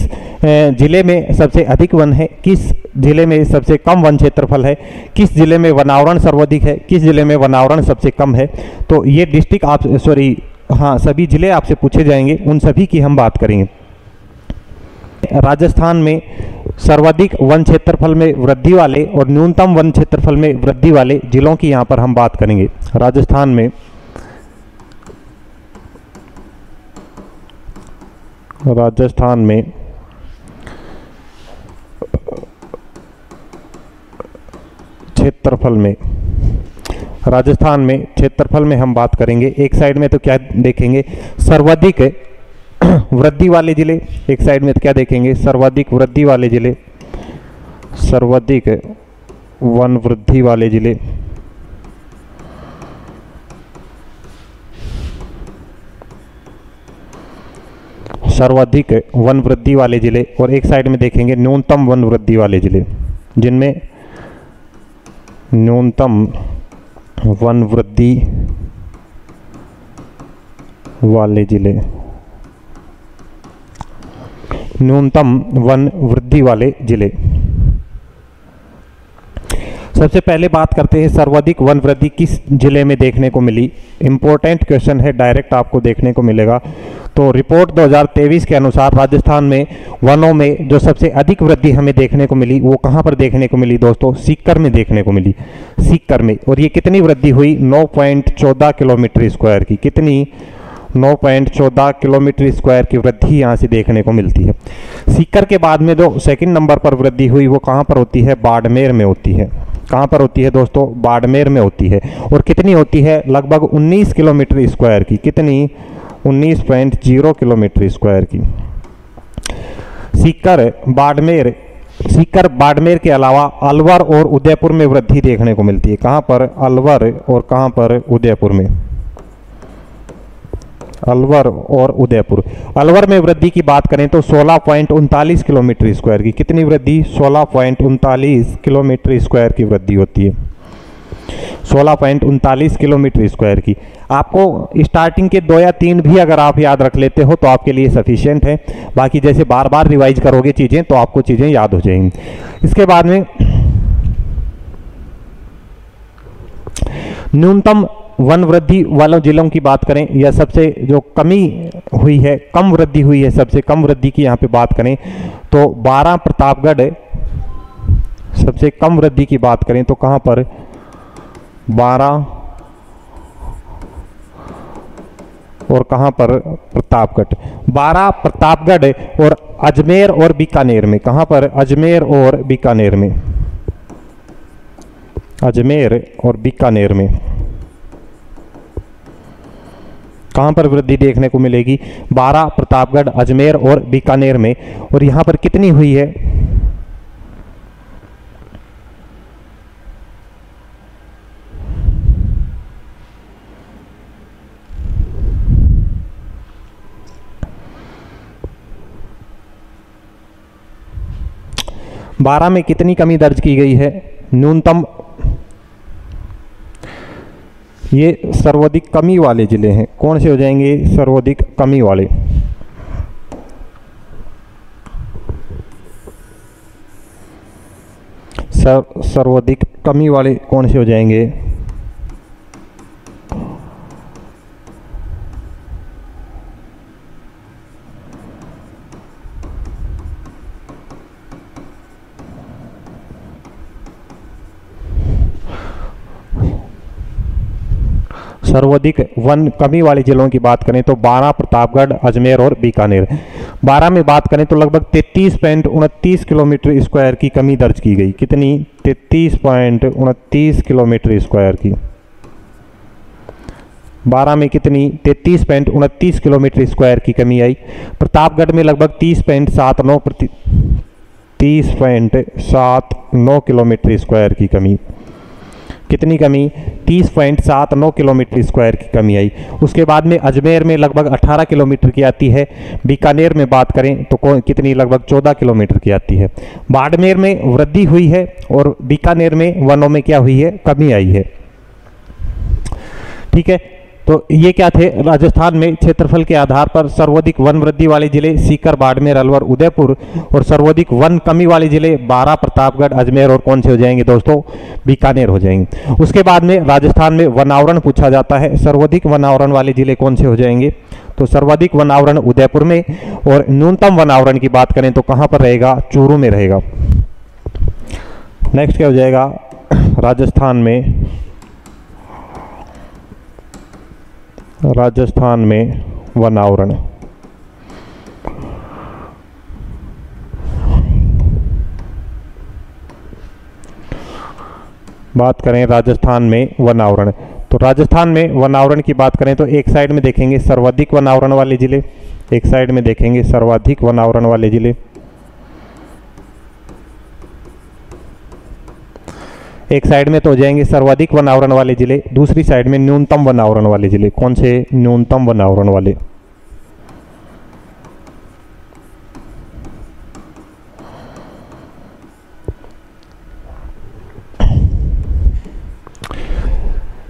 S1: जिले में सबसे अधिक वन है, किस जिले में सबसे कम वन क्षेत्रफल है, किस जिले में वनावरण सर्वाधिक है, किस जिले में वनावरण सबसे कम है। तो ये डिस्ट्रिक्ट आप सभी जिले आपसे पूछे जाएंगे, उन सभी की हम बात करेंगे। राजस्थान में सर्वाधिक वन क्षेत्रफल में वृद्धि वाले और न्यूनतम वन क्षेत्रफल में वृद्धि वाले जिलों की यहां पर हम बात करेंगे। राजस्थान में क्षेत्रफल में हम बात करेंगे। एक साइड में तो क्या देखेंगे? सर्वाधिक वृद्धि वाले जिले। एक साइड में तो क्या देखेंगे? सर्वाधिक वृद्धि वाले जिले, सर्वाधिक वन वृद्धि वाले जिले। सर्वाधिक वन वृद्धि वाले जिले। और एक साइड में देखेंगे न्यूनतम वन वृद्धि वाले जिले, जिनमें न्यूनतम वन वृद्धि वाले जिले, न्यूनतम वन वृद्धि वाले जिले। सबसे पहले बात करते हैं सर्वाधिक वन वृद्धि किस जिले में देखने को मिली। इंपॉर्टेंट क्वेश्चन है, डायरेक्ट आपको देखने को मिलेगा। तो रिपोर्ट 2023 के अनुसार राजस्थान में वनों में जो सबसे अधिक वृद्धि हमें देखने को मिली वो कहां पर देखने को मिली दोस्तों? सीकर में देखने को मिली, सीकर में। और ये कितनी वृद्धि हुई? 9.14 किलोमीटर स्क्वायर की। कितनी? 9.14 किलोमीटर स्क्वायर की वृद्धि यहाँ से देखने को मिलती है। सीकर के बाद में जो सेकंड नंबर पर वृद्धि हुई वो कहाँ पर होती है? बाड़मेर में होती है। कहाँ पर होती है दोस्तों? बाड़मेर में होती है। और कितनी होती है? लगभग 19 किलोमीटर स्क्वायर की। कितनी? 19.0 किलोमीटर स्क्वायर की। सीकर बाड़मेर के अलावा अलवर और उदयपुर में वृद्धि देखने को मिलती है। कहाँ पर? अलवर और कहाँ पर? उदयपुर में। अलवर और उदयपुर। अलवर में वृद्धि की बात करें तो 16.39 किलोमीटर स्क्वायर की। कितनी वृद्धि? 16.39 किलोमीटर स्क्वायर की वृद्धि होती है। 16.39 किलोमीटर स्क्वायर की। आपको स्टार्टिंग के 2 या 3 भी अगर आप याद रख लेते हो तो आपके लिए सफिशिएंट है। बाकी जैसे बार बार रिवाइज करोगे चीज़ें तो आपको चीज़ें याद हो जाएंगी। इसके बाद में न्यूनतम वन वृद्धि वालों जिलों की बात करें या सबसे जो कमी हुई है, कम वृद्धि हुई है, सबसे कम वृद्धि की यहाँ पे बात करें तो 12 प्रतापगढ़। सबसे कम वृद्धि की बात करें तो कहाँ पर 12 और कहाँ पर प्रतापगढ़। 12 प्रतापगढ़ और अजमेर और बीकानेर में। कहाँ पर? अजमेर और बीकानेर में। अजमेर और बीकानेर में कहाँ पर वृद्धि देखने को मिलेगी? 12 प्रतापगढ़, अजमेर और बीकानेर में। और यहाँ पर कितनी हुई है? बारह में कितनी कमी दर्ज की गई है? न्यूनतम। ये सर्वाधिक कमी वाले जिले हैं। कौन से हो जाएंगे? सर्वाधिक कमी वाले। सर्वाधिक कमी वाले कौन से हो जाएंगे? सर्वाधिक वन कमी वाले जिलों की बात करें तो 12 प्रतापगढ़, अजमेर और बीकानेर। 12 में बात करें तो लगभग 33.29 किलोमीटर स्क्वायर की कमी दर्ज की गई। कितनी? 33.29 किलोमीटर स्क्वायर की। 12 में कितनी? 33.29 किलोमीटर स्क्वायर की कमी आई। प्रतापगढ़ में लगभग 30.79 किलोमीटर स्क्वायर की कमी। कितनी कमी? 30.79 किलोमीटर स्क्वायर की कमी आई। उसके बाद में अजमेर में लगभग 18 किलोमीटर की आती है। बीकानेर में बात करें तो कितनी? लगभग 14 किलोमीटर की आती है। बाड़मेर में वृद्धि हुई है और बीकानेर में वनों में क्या हुई है? कमी आई है। ठीक है, तो ये क्या थे? राजस्थान में क्षेत्रफल के आधार पर सर्वाधिक वन वृद्धि वाले जिले सीकर, बाड़मेर, अलवर, उदयपुर और सर्वाधिक वन कमी वाले जिले 12 प्रतापगढ़, अजमेर और कौन से हो जाएंगे दोस्तों? बीकानेर हो जाएंगे। उसके बाद में राजस्थान में वनावरण पूछा जाता है। सर्वाधिक वनावरण वाले जिले कौन से हो जाएंगे? तो सर्वाधिक वनावरण उदयपुर में। और न्यूनतम वनावरण की बात करें तो कहाँ पर रहेगा? चूरू में रहेगा। नेक्स्ट क्या हो जाएगा? राजस्थान में वनावरण। बात करें राजस्थान में वनावरण तो राजस्थान में वनावरण की बात करें तो एक साइड में देखेंगे सर्वाधिक वनावरण वाले जिले, एक साइड में देखेंगे सर्वाधिक वनावरण वाले जिले, एक साइड में तो हो जाएंगे सर्वाधिक वनावरण वाले जिले, दूसरी साइड में न्यूनतम वनावरण वाले जिले। कौन से? न्यूनतम वनावरण वाले।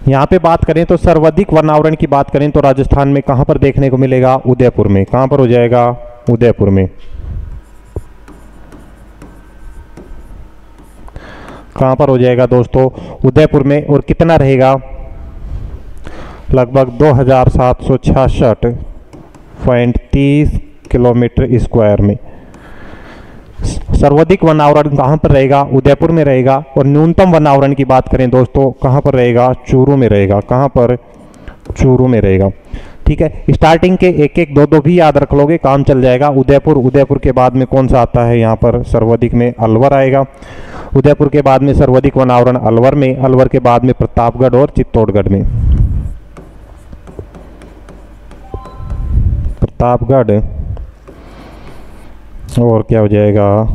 S1: यहां पे बात करें तो सर्वाधिक वनावरण की बात करें तो राजस्थान में कहां पर देखने को मिलेगा? उदयपुर में। कहां पर हो जाएगा? उदयपुर में। कहां पर हो जाएगा दोस्तों? उदयपुर में। और कितना रहेगा? लगभग 2766.30 किलोमीटर स्क्वायर में। सर्वाधिक वनावरण कहां पर रहेगा? उदयपुर में रहेगा। और न्यूनतम वनावरण की बात करें दोस्तों कहां पर रहेगा? चूरू में रहेगा। कहां पर? चूरू में रहेगा। ठीक है, स्टार्टिंग के एक एक दो दो भी याद रख लोगे, काम चल जाएगा। उदयपुर, उदयपुर के बाद में कौन सा आता है यहाँ पर? सर्वाधिक में अलवर आएगा। उदयपुर के बाद में सर्वाधिक वनावरण अलवर में, अलवर के बाद में प्रतापगढ़ और चित्तौड़गढ़ में। प्रतापगढ़ और क्या हो जाएगा?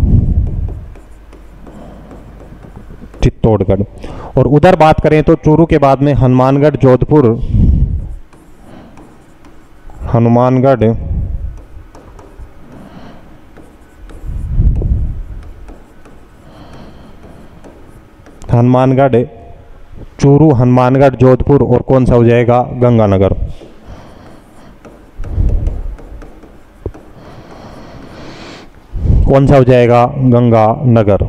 S1: चित्तौड़गढ़। और उधर बात करें तो चूरू के बाद में हनुमानगढ़, जोधपुर, हनुमानगढ़, चूरू, हनुमानगढ़, जोधपुर और कौन सा हो जाएगा? गंगानगर। कौन सा हो जाएगा? गंगानगर।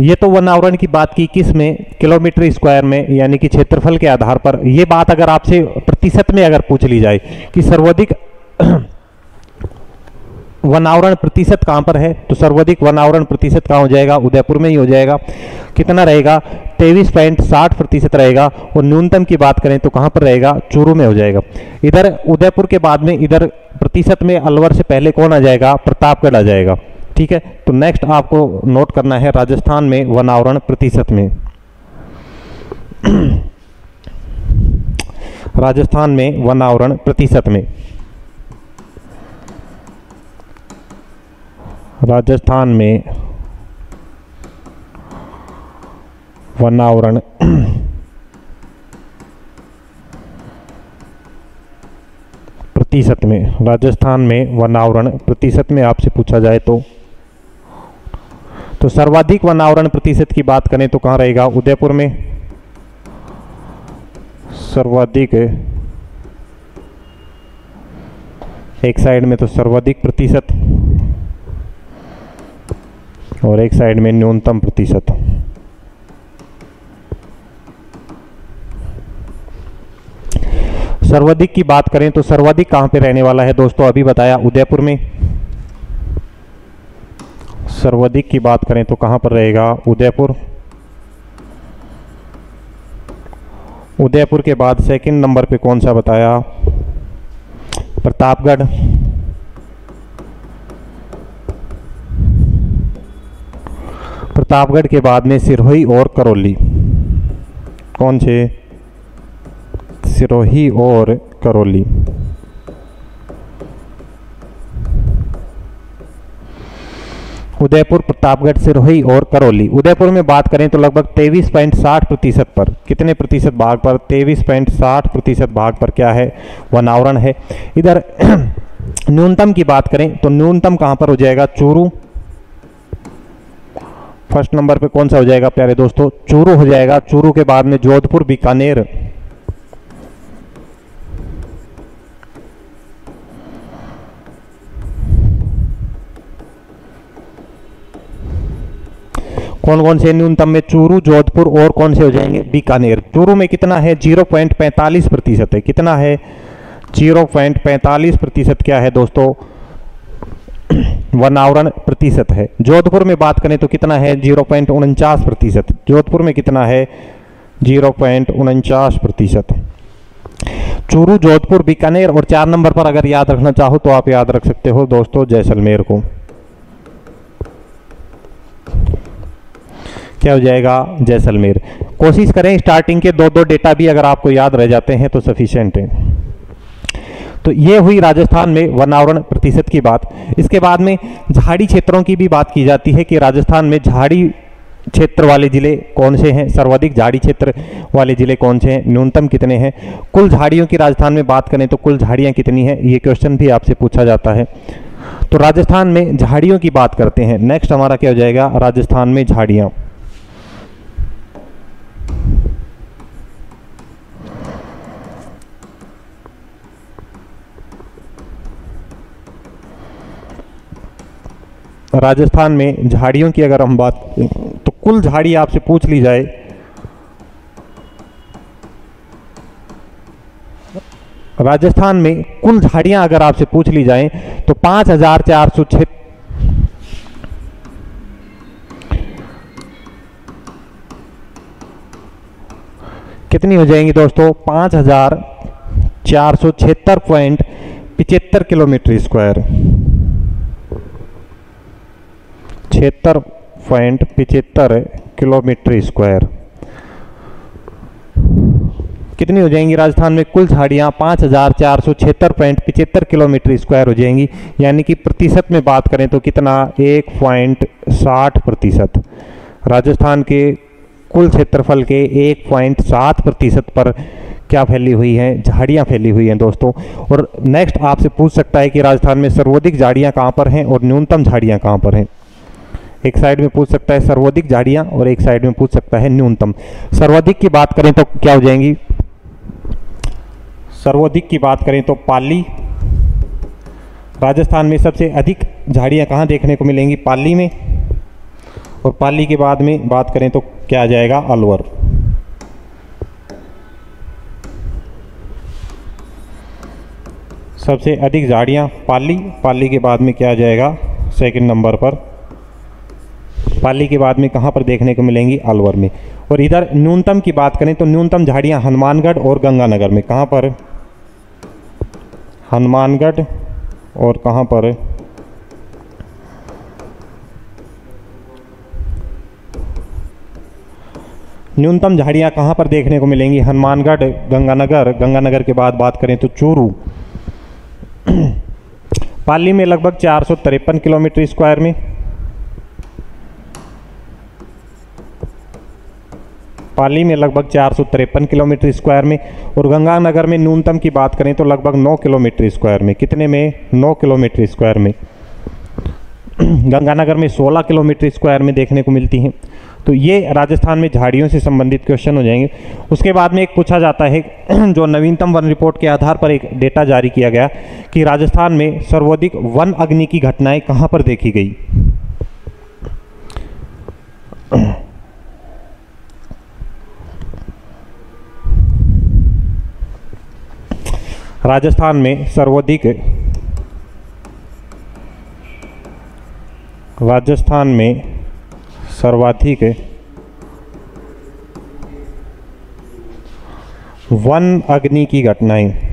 S1: ये तो वन आवरण की बात की किस में, किलोमीटर स्क्वायर में, यानी कि क्षेत्रफल के आधार पर। ये बात अगर आपसे प्रतिशत में अगर पूछ ली जाए कि सर्वाधिक वन आवरण प्रतिशत कहाँ पर है, तो सर्वाधिक वन आवरण प्रतिशत कहाँ हो जाएगा, उदयपुर में ही हो जाएगा। कितना रहेगा, 23.60% रहेगा। और न्यूनतम की बात करें तो कहाँ पर रहेगा, चूरू में हो जाएगा। इधर उदयपुर के बाद में इधर प्रतिशत में अलवर से पहले कौन आ जाएगा, प्रतापगढ़ आ जाएगा। ठीक है, तो नेक्स्ट आपको नोट करना है राजस्थान में वन आवरण प्रतिशत में। राजस्थान में वन आवरण प्रतिशत में, राजस्थान में वन आवरण प्रतिशत में, राजस्थान में वन आवरण प्रतिशत में आपसे पूछा जाए तो सर्वाधिक वन आवरण प्रतिशत की बात करें तो कहाँ रहेगा, उदयपुर में सर्वाधिक, एक साइड में तो सर्वाधिक प्रतिशत और एक साइड में न्यूनतम प्रतिशत। सर्वाधिक की बात करें तो सर्वाधिक कहां पे रहने वाला है दोस्तों, अभी बताया उदयपुर में। सर्वाधिक की बात करें तो कहां पर रहेगा, उदयपुर। उदयपुर के बाद सेकंड नंबर पे कौन सा बताया, प्रतापगढ़। प्रतापगढ़ के बाद में सिरोही और करौली, कौन से, सिरोही और करौली। उदयपुर, प्रतापगढ़, सिरोही और करौली। उदयपुर में बात करें तो लगभग 23.60% पर, कितने प्रतिशत भाग पर, 23.60% भाग पर क्या है, वन आवरण है। इधर न्यूनतम की बात करें तो न्यूनतम कहां पर हो जाएगा, चूरू। फर्स्ट नंबर पे कौन सा हो जाएगा प्यारे दोस्तों, चूरू हो जाएगा। चूरू के बाद में जोधपुर, बीकानेर। कौन कौन से न्यूनतम में, चूरू, जोधपुर और कौन से हो जाएंगे, बीकानेर। चूरू में कितना है, 0.45% है। कितना है, 0.45% क्या है दोस्तों, वन आवरण प्रतिशत है। जोधपुर में बात करें तो कितना है, 0.49%। जोधपुर में कितना है, 0.49%। चूरू, जोधपुर, बीकानेर। और 4 नंबर पर अगर याद रखना चाहो तो आप याद रख सकते हो दोस्तों जैसलमेर को। क्या हो जाएगा, जैसलमेर। कोशिश करें स्टार्टिंग के 2-2 डेटा भी अगर आपको याद रह जाते हैं तो सफिशिएंट है। तो ये हुई राजस्थान में वन आवरण प्रतिशत की बात। इसके बाद में झाड़ी क्षेत्रों की भी बात की जाती है कि राजस्थान में झाड़ी क्षेत्र वाले जिले कौन से हैं, सर्वाधिक झाड़ी क्षेत्र वाले जिले कौन से हैं, न्यूनतम कितने हैं। कुल झाड़ियों की राजस्थान में बात करें तो कुल झाड़ियाँ कितनी हैं, ये क्वेश्चन भी आपसे पूछा जाता है। तो राजस्थान में झाड़ियों की बात करते हैं। नेक्स्ट हमारा क्या हो जाएगा, राजस्थान में झाड़ियाँ। राजस्थान में झाड़ियों की अगर हम बात तो कुल झाड़ी आपसे पूछ ली जाए, राजस्थान में कुल झाड़ियां अगर आपसे पूछ ली जाएं तो 5406 कितनी हो जाएंगी दोस्तों, 5476.75 किलोमीटर स्क्वायर। 76.75 किलोमीटर स्क्वायर कितनी हो जाएंगी राजस्थान में कुल झाड़ियाँ, 5476.75 किलोमीटर स्क्वायर हो जाएंगी। यानी कि प्रतिशत में बात करें तो कितना, 1.60%। राजस्थान के कुल क्षेत्रफल के 1.60% पर क्या फैली हुई हैं, झाड़ियाँ फैली हुई हैं दोस्तों। और नेक्स्ट आपसे पूछ सकता है कि राजस्थान में सर्वाधिक झाड़ियाँ कहाँ पर हैं और न्यूनतम झाड़ियाँ कहाँ पर हैं। एक साइड में पूछ सकता है सर्वाधिक झाड़ियाँ और एक साइड में पूछ सकता है न्यूनतम। सर्वाधिक की बात करें तो क्या हो जाएंगी, सर्वाधिक की बात करें तो पाली। राजस्थान में सबसे अधिक झाड़ियाँ कहाँ देखने को मिलेंगी, पाली में। और पाली के बाद में बात करें तो क्या आ जाएगा, अलवर। सबसे अधिक झाड़ियाँ पाली, पाली के बाद में क्या आ जाएगा, सेकंड नंबर पर। पाली के बाद में कहाँ पर देखने को मिलेंगी, अलवर में। और इधर न्यूनतम की बात करें तो न्यूनतम झाड़ियाँ हनुमानगढ़ और गंगानगर में। कहाँ पर, हनुमानगढ़ और कहाँ पर, न्यूनतम झाड़ियाँ कहाँ पर देखने को मिलेंगी, हनुमानगढ़, गंगानगर। गंगानगर के बाद बात करें तो चूरू। पाली में लगभग 453 किलोमीटर स्क्वायर में, पाली में लगभग 453 किलोमीटर स्क्वायर में। और गंगानगर में न्यूनतम की बात करें तो लगभग 9 किलोमीटर स्क्वायर में। कितने में, 9 किलोमीटर स्क्वायर में। गंगानगर में 16 किलोमीटर स्क्वायर में देखने को मिलती हैं। तो ये राजस्थान में झाड़ियों से संबंधित क्वेश्चन हो जाएंगे। उसके बाद में एक पूछा जाता है जो नवीनतम वन रिपोर्ट के आधार पर एक डेटा जारी किया गया कि राजस्थान में सर्वाधिक वन अग्नि की घटनाएं कहाँ पर देखी गई। राजस्थान में सर्वाधिक वन अग्नि की घटनाएं,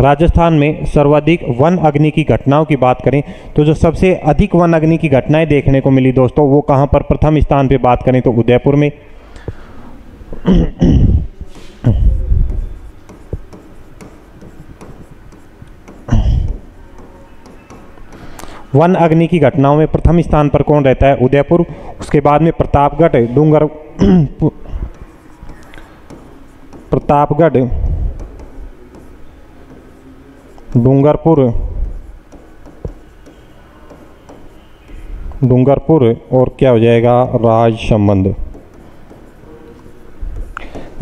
S1: राजस्थान में सर्वाधिक वन अग्नि की घटनाओं की बात करें तो जो सबसे अधिक वन अग्नि की घटनाएं देखने को मिली दोस्तों, वो कहां पर, प्रथम स्थान पे बात करें तो उदयपुर में। वन अग्नि की घटनाओं में प्रथम स्थान पर कौन रहता है, उदयपुर। उसके बाद में प्रतापगढ़, डूंगरपुर और क्या हो जाएगा, राजसमंद।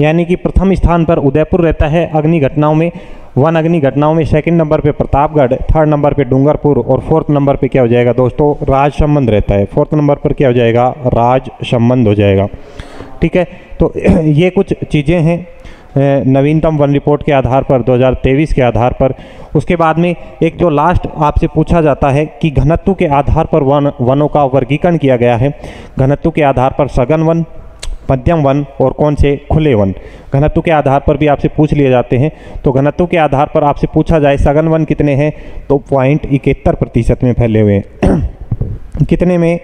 S1: यानी कि प्रथम स्थान पर उदयपुर रहता है अग्नि घटनाओं में, वन अग्नि घटनाओं में। सेकंड नंबर पे प्रतापगढ़, थर्ड नंबर पे डूंगरपुर और फोर्थ नंबर पे क्या हो जाएगा दोस्तों, राजसमंद रहता है। फोर्थ नंबर पर क्या हो जाएगा, राजसमंद हो जाएगा। ठीक है, तो ये कुछ चीज़ें हैं नवीनतम वन रिपोर्ट के आधार पर 2023 के आधार पर। उसके बाद में एक जो लास्ट आपसे पूछा जाता है कि घनत्व के आधार पर वनों का वर्गीकरण किया गया है। घनत्व के आधार पर सघन वन, मध्यम वन और कौन से, खुले वन। घनत्व के आधार पर भी आपसे पूछ लिए जाते हैं। तो घनत्व के आधार पर आपसे पूछा जाए सघन वन कितने हैं, तो 0.71% में फैले हुए हैं। कितने में,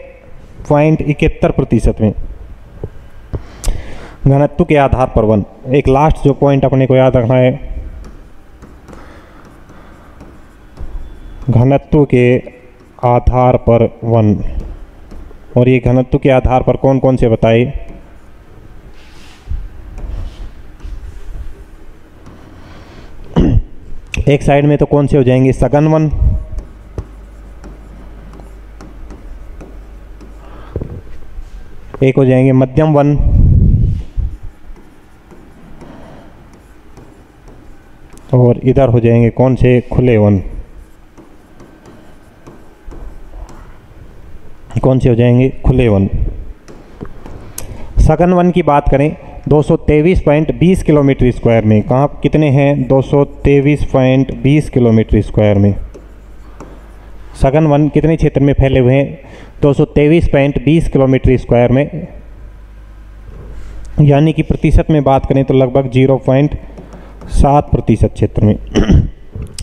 S1: 0.71% में घनत्व के आधार पर वन। एक लास्ट जो पॉइंट अपने को याद रखना है, घनत्व के आधार पर वन। और ये घनत्व के आधार पर कौन कौन से बताए, एक साइड में तो कौन से हो जाएंगे, सघन वन, एक हो जाएंगे मध्यम वन, और इधर हो जाएंगे कौन से, खुले वन। कौन से हो जाएंगे, खुले वन। सघन वन की बात करें 223.20 किलोमीटर स्क्वायर में। कहाँ कितने हैं, 223.20 किलोमीटर स्क्वायर में। सघन वन कितने क्षेत्र में फैले हुए हैं, 223.20 किलोमीटर स्क्वायर में। यानी कि प्रतिशत में बात करें तो लगभग 0.7% क्षेत्र में।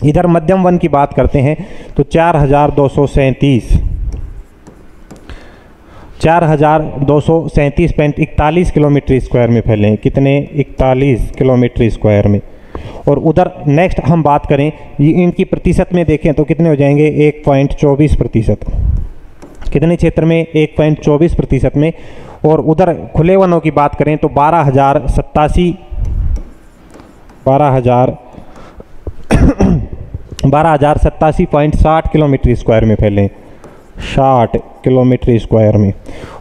S1: इधर मध्यम वन की बात करते हैं तो 4,237.41 किलोमीटर स्क्वायर में फैले हैं। कितने, 41 किलोमीटर स्क्वायर में। और उधर नेक्स्ट हम बात करें, ये इनकी प्रतिशत में देखें तो कितने हो जाएंगे, 1.24%। कितने क्षेत्र में, 1.24% में। और उधर खुले वनों की बात करें तो 12,087.60 किलोमीटर स्क्वायर में फैले, 60 किलोमीटर स्क्वायर में।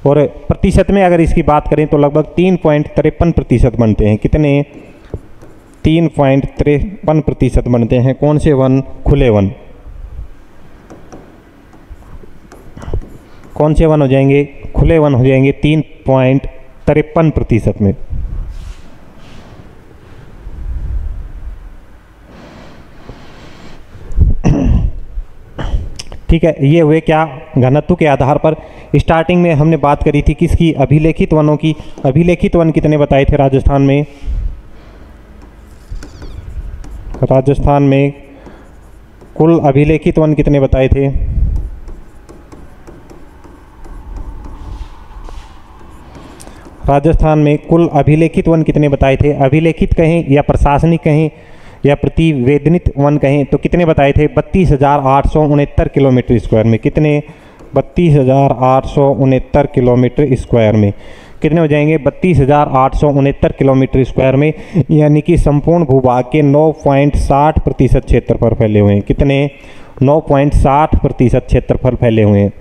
S1: और प्रतिशत में अगर इसकी बात करें तो लगभग 3.53% बनते हैं। कितने, 3.53% बनते हैं। कौन से वन? खुले वन। कौन से वन हो जाएंगे? खुले वन हो जाएंगे 3.53% में। ठीक है, ये हुए क्या? घनत्व के आधार पर। स्टार्टिंग में हमने बात करी थी किसकी? अभिलेखित वनों की। अभिलेखित वन कितने बताए थे राजस्थान में? राजस्थान में कुल अभिलेखित वन कितने बताए थे? राजस्थान में कुल अभिलेखित वन कितने बताए थे? अभिलेखित कहें या प्रशासनिक कहें या प्रतिवेदनित वन कहें तो कितने बताए थे? 32,869 किलोमीटर स्क्वायर में। कितने? 32,869 किलोमीटर स्क्वायर में। कितने हो जाएंगे? 32,869 किलोमीटर स्क्वायर में, यानी कि संपूर्ण भूभाग के 9.60% क्षेत्रफल फैले हुए हैं। कितने? 9.60% क्षेत्रफल फैले हुए हैं।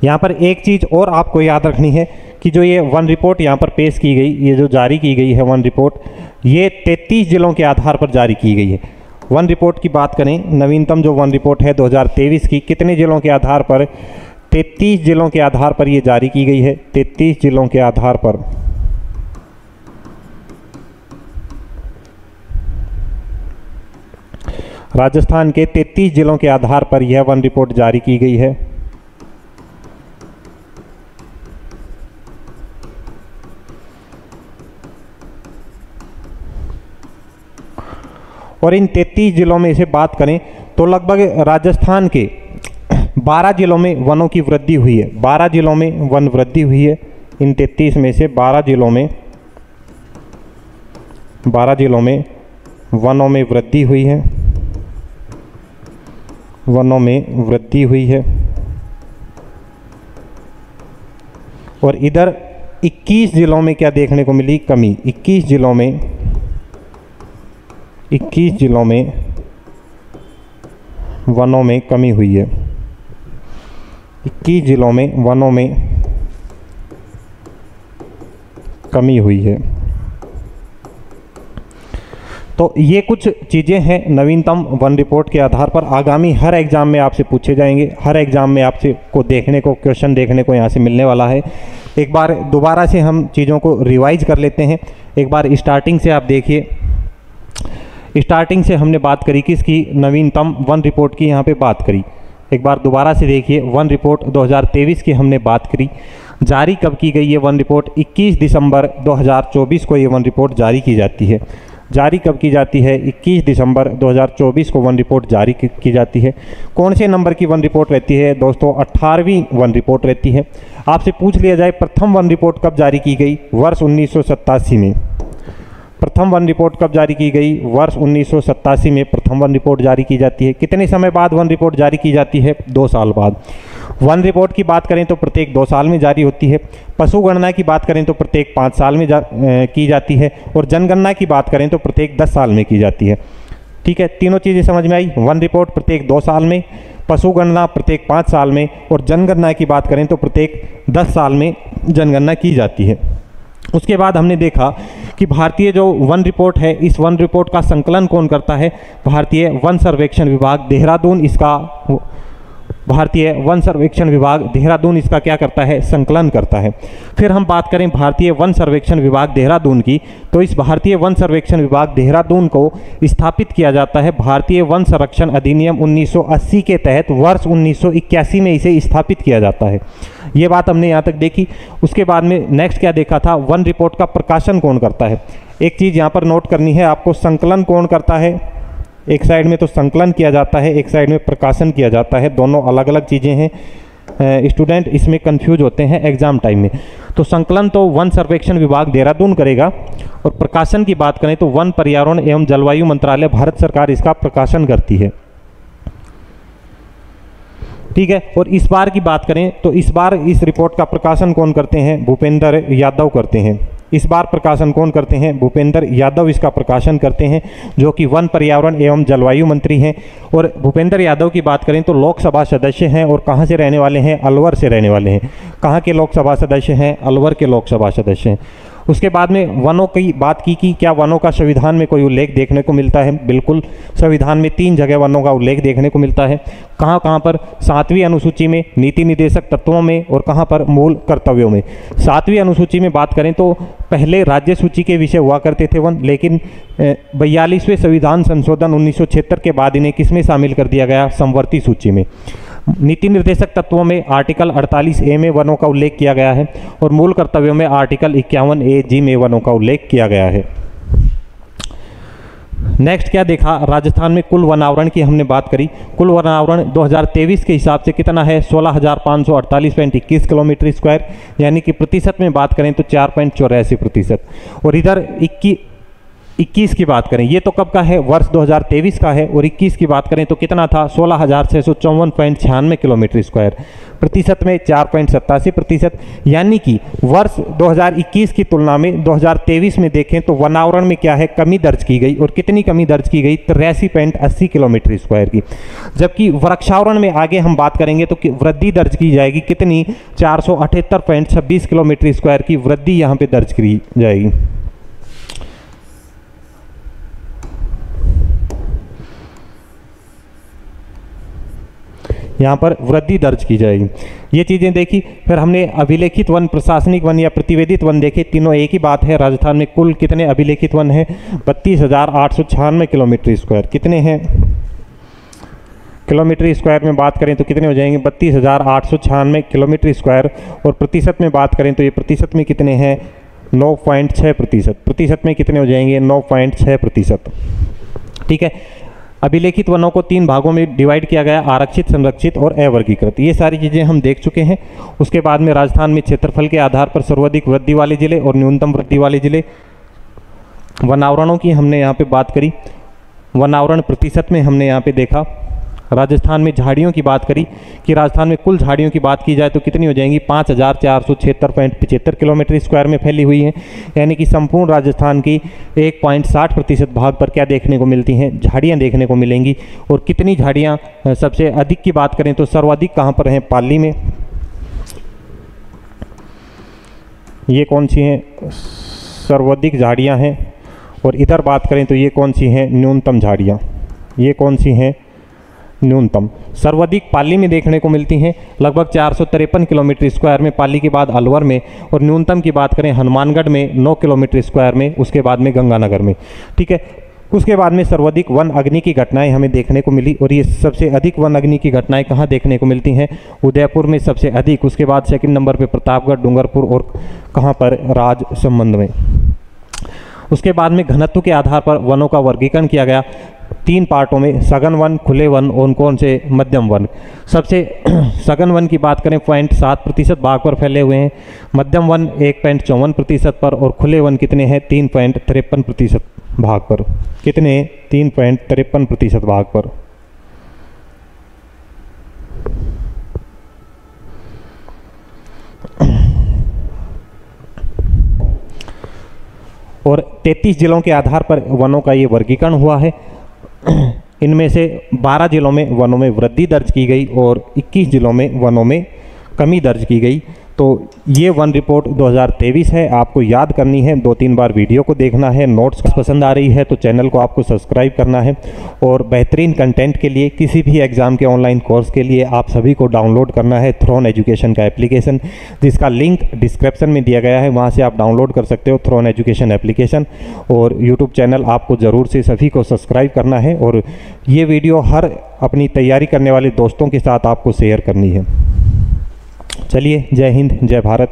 S1: यहाँ पर एक चीज़ और आपको याद रखनी है कि जो ये वन रिपोर्ट यहाँ पर पेश की गई, ये जो जारी की गई है वन रिपोर्ट, ये 33 जिलों के आधार पर जारी की गई है। वन रिपोर्ट की बात करें, नवीनतम जो वन रिपोर्ट है 2023 की, कितने जिलों के आधार पर? 33 जिलों के आधार पर ये जारी की गई है। 33 जिलों के आधार पर। राजस्थान के 33 जिलों के आधार पर यह वन रिपोर्ट जारी की गई है। और इन 33 जिलों में से बात करें तो लगभग राजस्थान के 12 जिलों में वनों की वृद्धि हुई है। 12 जिलों में वन वृद्धि हुई है। इन 33 में से 12 जिलों में वनों में वृद्धि हुई है। वनों में वृद्धि हुई है। और इधर 21 जिलों में क्या देखने को मिली? कमी। 21 जिलों में वनों में कमी हुई है। 21 जिलों में वनों में कमी हुई है। तो ये कुछ चीज़ें हैं नवीनतम वन रिपोर्ट के आधार पर। आगामी हर एग्ज़ाम में आपसे पूछे जाएंगे। हर एग्ज़ाम में आपसे को देखने को क्वेश्चन देखने को यहाँ से मिलने वाला है। एक बार दोबारा से हम चीज़ों को रिवाइज कर लेते हैं। एक बार स्टार्टिंग से आप देखिए। स्टार्टिंग से हमने बात करी किसकी? नवीनतम वन रिपोर्ट की यहाँ पे बात करी। एक बार दोबारा से देखिए, वन रिपोर्ट 2023 की हमने बात करी। जारी कब की गई ये वन रिपोर्ट? 21 दिसंबर 2024 को ये वन रिपोर्ट जारी की जाती है। जारी कब की जाती है? 21 दिसंबर 2024 को वन रिपोर्ट जारी की जाती है। कौन से नंबर की वन रिपोर्ट रहती है दोस्तों? 18वीं वन रिपोर्ट रहती है। आपसे पूछ लिया जाए प्रथम वन रिपोर्ट कब जारी की गई? वर्ष 1987 में। प्रथम वन रिपोर्ट कब जारी की गई? वर्ष 1987 में प्रथम वन रिपोर्ट जारी की जाती है। कितने समय बाद वन रिपोर्ट जारी की जाती है? 2 साल बाद। वन रिपोर्ट की बात करें तो प्रत्येक 2 साल में जारी होती है। पशु गणना की बात करें तो प्रत्येक 5 साल में की जाती है। और जनगणना की बात करें तो प्रत्येक 10 साल में की जाती है। ठीक है, तीनों चीज़ें समझ में आई। वन रिपोर्ट प्रत्येक 2 साल में, पशु गणना प्रत्येक 5 साल में, और जनगणना की बात करें तो प्रत्येक 10 साल में जनगणना की जाती है। उसके बाद हमने देखा कि भारतीय जो वन रिपोर्ट है, इस वन रिपोर्ट का संकलन कौन करता है? भारतीय वन सर्वेक्षण विभाग देहरादून इसका भारतीय वन सर्वेक्षण विभाग देहरादून इसका क्या करता है? संकलन करता है। फिर हम बात करें भारतीय वन सर्वेक्षण विभाग देहरादून की, तो इस भारतीय वन सर्वेक्षण विभाग देहरादून को स्थापित किया जाता है भारतीय वन संरक्षण अधिनियम 1980 के तहत। वर्ष 1981 में इसे स्थापित किया जाता है। ये बात हमने यहाँ तक देखी। उसके बाद में नेक्स्ट क्या देखा था? वन रिपोर्ट का प्रकाशन कौन करता है? एक चीज़ यहाँ पर नोट करनी है आपको, संकलन कौन करता है? एक साइड में तो संकलन किया जाता है, एक साइड में प्रकाशन किया जाता है। दोनों अलग अलग चीज़ें हैं। स्टूडेंट इसमें कंफ्यूज होते हैं एग्जाम टाइम में। तो संकलन तो वन सर्वेक्षण विभाग देहरादून करेगा, और प्रकाशन की बात करें तो वन पर्यावरण एवं जलवायु मंत्रालय भारत सरकार इसका प्रकाशन करती है। ठीक है, और इस बार की बात करें तो इस बार इस रिपोर्ट का प्रकाशन कौन करते हैं? भूपेंद्र यादव करते हैं। इस बार प्रकाशन कौन करते हैं? भूपेंद्र यादव इसका प्रकाशन करते हैं, जो कि वन, पर्यावरण एवं जलवायु मंत्री हैं। और भूपेंद्र यादव की बात करें तो लोकसभा सदस्य हैं और कहाँ से रहने वाले हैं? अलवर से रहने वाले हैं। कहाँ के लोकसभा सदस्य हैं? अलवर के लोकसभा सदस्य हैं। उसके बाद में वनों की बात की कि क्या वनों का संविधान में कोई उल्लेख देखने को मिलता है? बिल्कुल, संविधान में 3 जगह वनों का उल्लेख देखने को मिलता है। कहाँ कहाँ पर? 7वीं अनुसूची में, नीति निर्देशक तत्वों में, और कहाँ पर? मूल कर्तव्यों में। 7वीं अनुसूची में बात करें तो पहले राज्य सूची के विषय हुआ करते थे वन, लेकिन 42वें संविधान संशोधन 1976 के बाद इन्हें किसमें शामिल कर दिया गया? समवर्ती सूची में। नीति निर्देशक तत्वों में आर्टिकल 48A में वनों का उल्लेख किया गया है और मूल कर्तव्यों में आर्टिकल 51A(G) में वनों का उल्लेख किया गया है। नेक्स्ट क्या देखा? राजस्थान में कुल वन आवरण की हमने बात करी। कुल वन आवरण 2023 के हिसाब से कितना है? 16,548.21 किलोमीटर स्क्वायर, यानी कि प्रतिशत में बात करें तो 4.84%। और इधर 21 की बात करें, ये तो कब का है? वर्ष 2023 का है। और 21 की बात करें तो कितना था? 16,654.96 किलोमीटर स्क्वायर, प्रतिशत में 4.87%। यानी कि वर्ष 2021 की तुलना में 2023 में देखें तो वनावरण में क्या है? कमी दर्ज की गई। और कितनी कमी दर्ज की गई? 83.80 किलोमीटर स्क्वायर की। जबकि वृक्षावरण में आगे हम बात करेंगे तो वृद्धि दर्ज की जाएगी। कितनी? 478.26 किलोमीटर स्क्वायर की वृद्धि यहाँ पे दर्ज की जाएगी। यहाँ पर वृद्धि दर्ज की जाएगी। ये चीज़ें देखी। फिर हमने अभिलेखित वन, प्रशासनिक वन या प्रतिवेदित वन देखे। तीनों एक ही बात है। राजस्थान में कुल कितने अभिलेखित वन हैं? 32,896 किलोमीटर स्क्वायर। कितने हैं किलोमीटर स्क्वायर में बात करें तो कितने हो जाएंगे? 32,896 किलोमीटर स्क्वायर। और प्रतिशत में बात करें तो ये प्रतिशत में कितने हैं? 9.6%। प्रतिशत में कितने हो जाएंगे? 9.6%। ठीक है। अभिलेखित वनों को 3 भागों में डिवाइड किया गया, आरक्षित, संरक्षित और अवर्गीकृत। ये सारी चीज़ें हम देख चुके हैं। उसके बाद में राजस्थान में क्षेत्रफल के आधार पर सर्वाधिक वृद्धि वाले जिले और न्यूनतम वृद्धि वाले जिले। वनावरणों की हमने यहाँ पे बात करी। वनावरण प्रतिशत में हमने यहाँ पे देखा। राजस्थान में झाड़ियों की बात करी कि राजस्थान में कुल झाड़ियों की बात की जाए तो कितनी हो जाएंगी? 5,476.75 किलोमीटर स्क्वायर में फैली हुई हैं। यानी कि संपूर्ण राजस्थान की 1.60% भाग पर क्या देखने को मिलती हैं? झाड़ियाँ देखने को मिलेंगी। और कितनी झाड़ियाँ? सबसे अधिक की बात करें तो सर्वाधिक कहाँ पर हैं? पाली में। ये कौन सी हैं? सर्वाधिक झाड़ियाँ हैं। और इधर बात करें तो ये कौन सी हैं? न्यूनतम झाड़ियाँ। ये कौन सी हैं? न्यूनतम। सर्वाधिक पाली में देखने को मिलती हैं, लगभग 453 किलोमीटर स्क्वायर में पाली के बाद अलवर में। और न्यूनतम की बात करें हनुमानगढ़ में 9 किलोमीटर स्क्वायर में, उसके बाद में गंगानगर में। ठीक है। उसके बाद में सर्वाधिक वन अग्नि की घटनाएं हमें देखने को मिली। और ये सबसे अधिक वन अग्नि की घटनाएं कहाँ देखने को मिलती हैं? उदयपुर में सबसे अधिक। उसके बाद सेकंड नंबर पे प्रतापगढ़, डूंगरपुर और कहाँ पर? राजसमंद में। उसके बाद में घनत्व के आधार पर वनों का वर्गीकरण किया गया 3 पार्टों में, सघन वन, खुले वन और कौन से? मध्यम वन। सबसे सघन वन की बात करें 0.7% भाग पर फैले हुए हैं। मध्यम वन 1.54% पर। और खुले वन कितने हैं? 3.53% भाग पर। कितने? 3.53% भाग पर। और 33 जिलों के आधार पर वनों का ये वर्गीकरण हुआ है। इनमें से 12 जिलों में वनों में वृद्धि दर्ज की गई और 21 जिलों में वनों में कमी दर्ज की गई। तो ये वन रिपोर्ट 2023 है। आपको याद करनी है, 2-3 बार वीडियो को देखना है। नोट्स पसंद आ रही है तो चैनल को आपको सब्सक्राइब करना है। और बेहतरीन कंटेंट के लिए, किसी भी एग्ज़ाम के ऑनलाइन कोर्स के लिए आप सभी को डाउनलोड करना है थ्रोन एजुकेशन का एप्लीकेशन, जिसका लिंक डिस्क्रिप्शन में दिया गया है। वहाँ से आप डाउनलोड कर सकते हो थ्रोन एजुकेशन एप्लीकेशन। और यूट्यूब चैनल आपको ज़रूर से सभी को सब्सक्राइब करना है। और ये वीडियो हर अपनी तैयारी करने वाले दोस्तों के साथ आपको शेयर करनी है। चलिए, जय हिंद, जय भारत।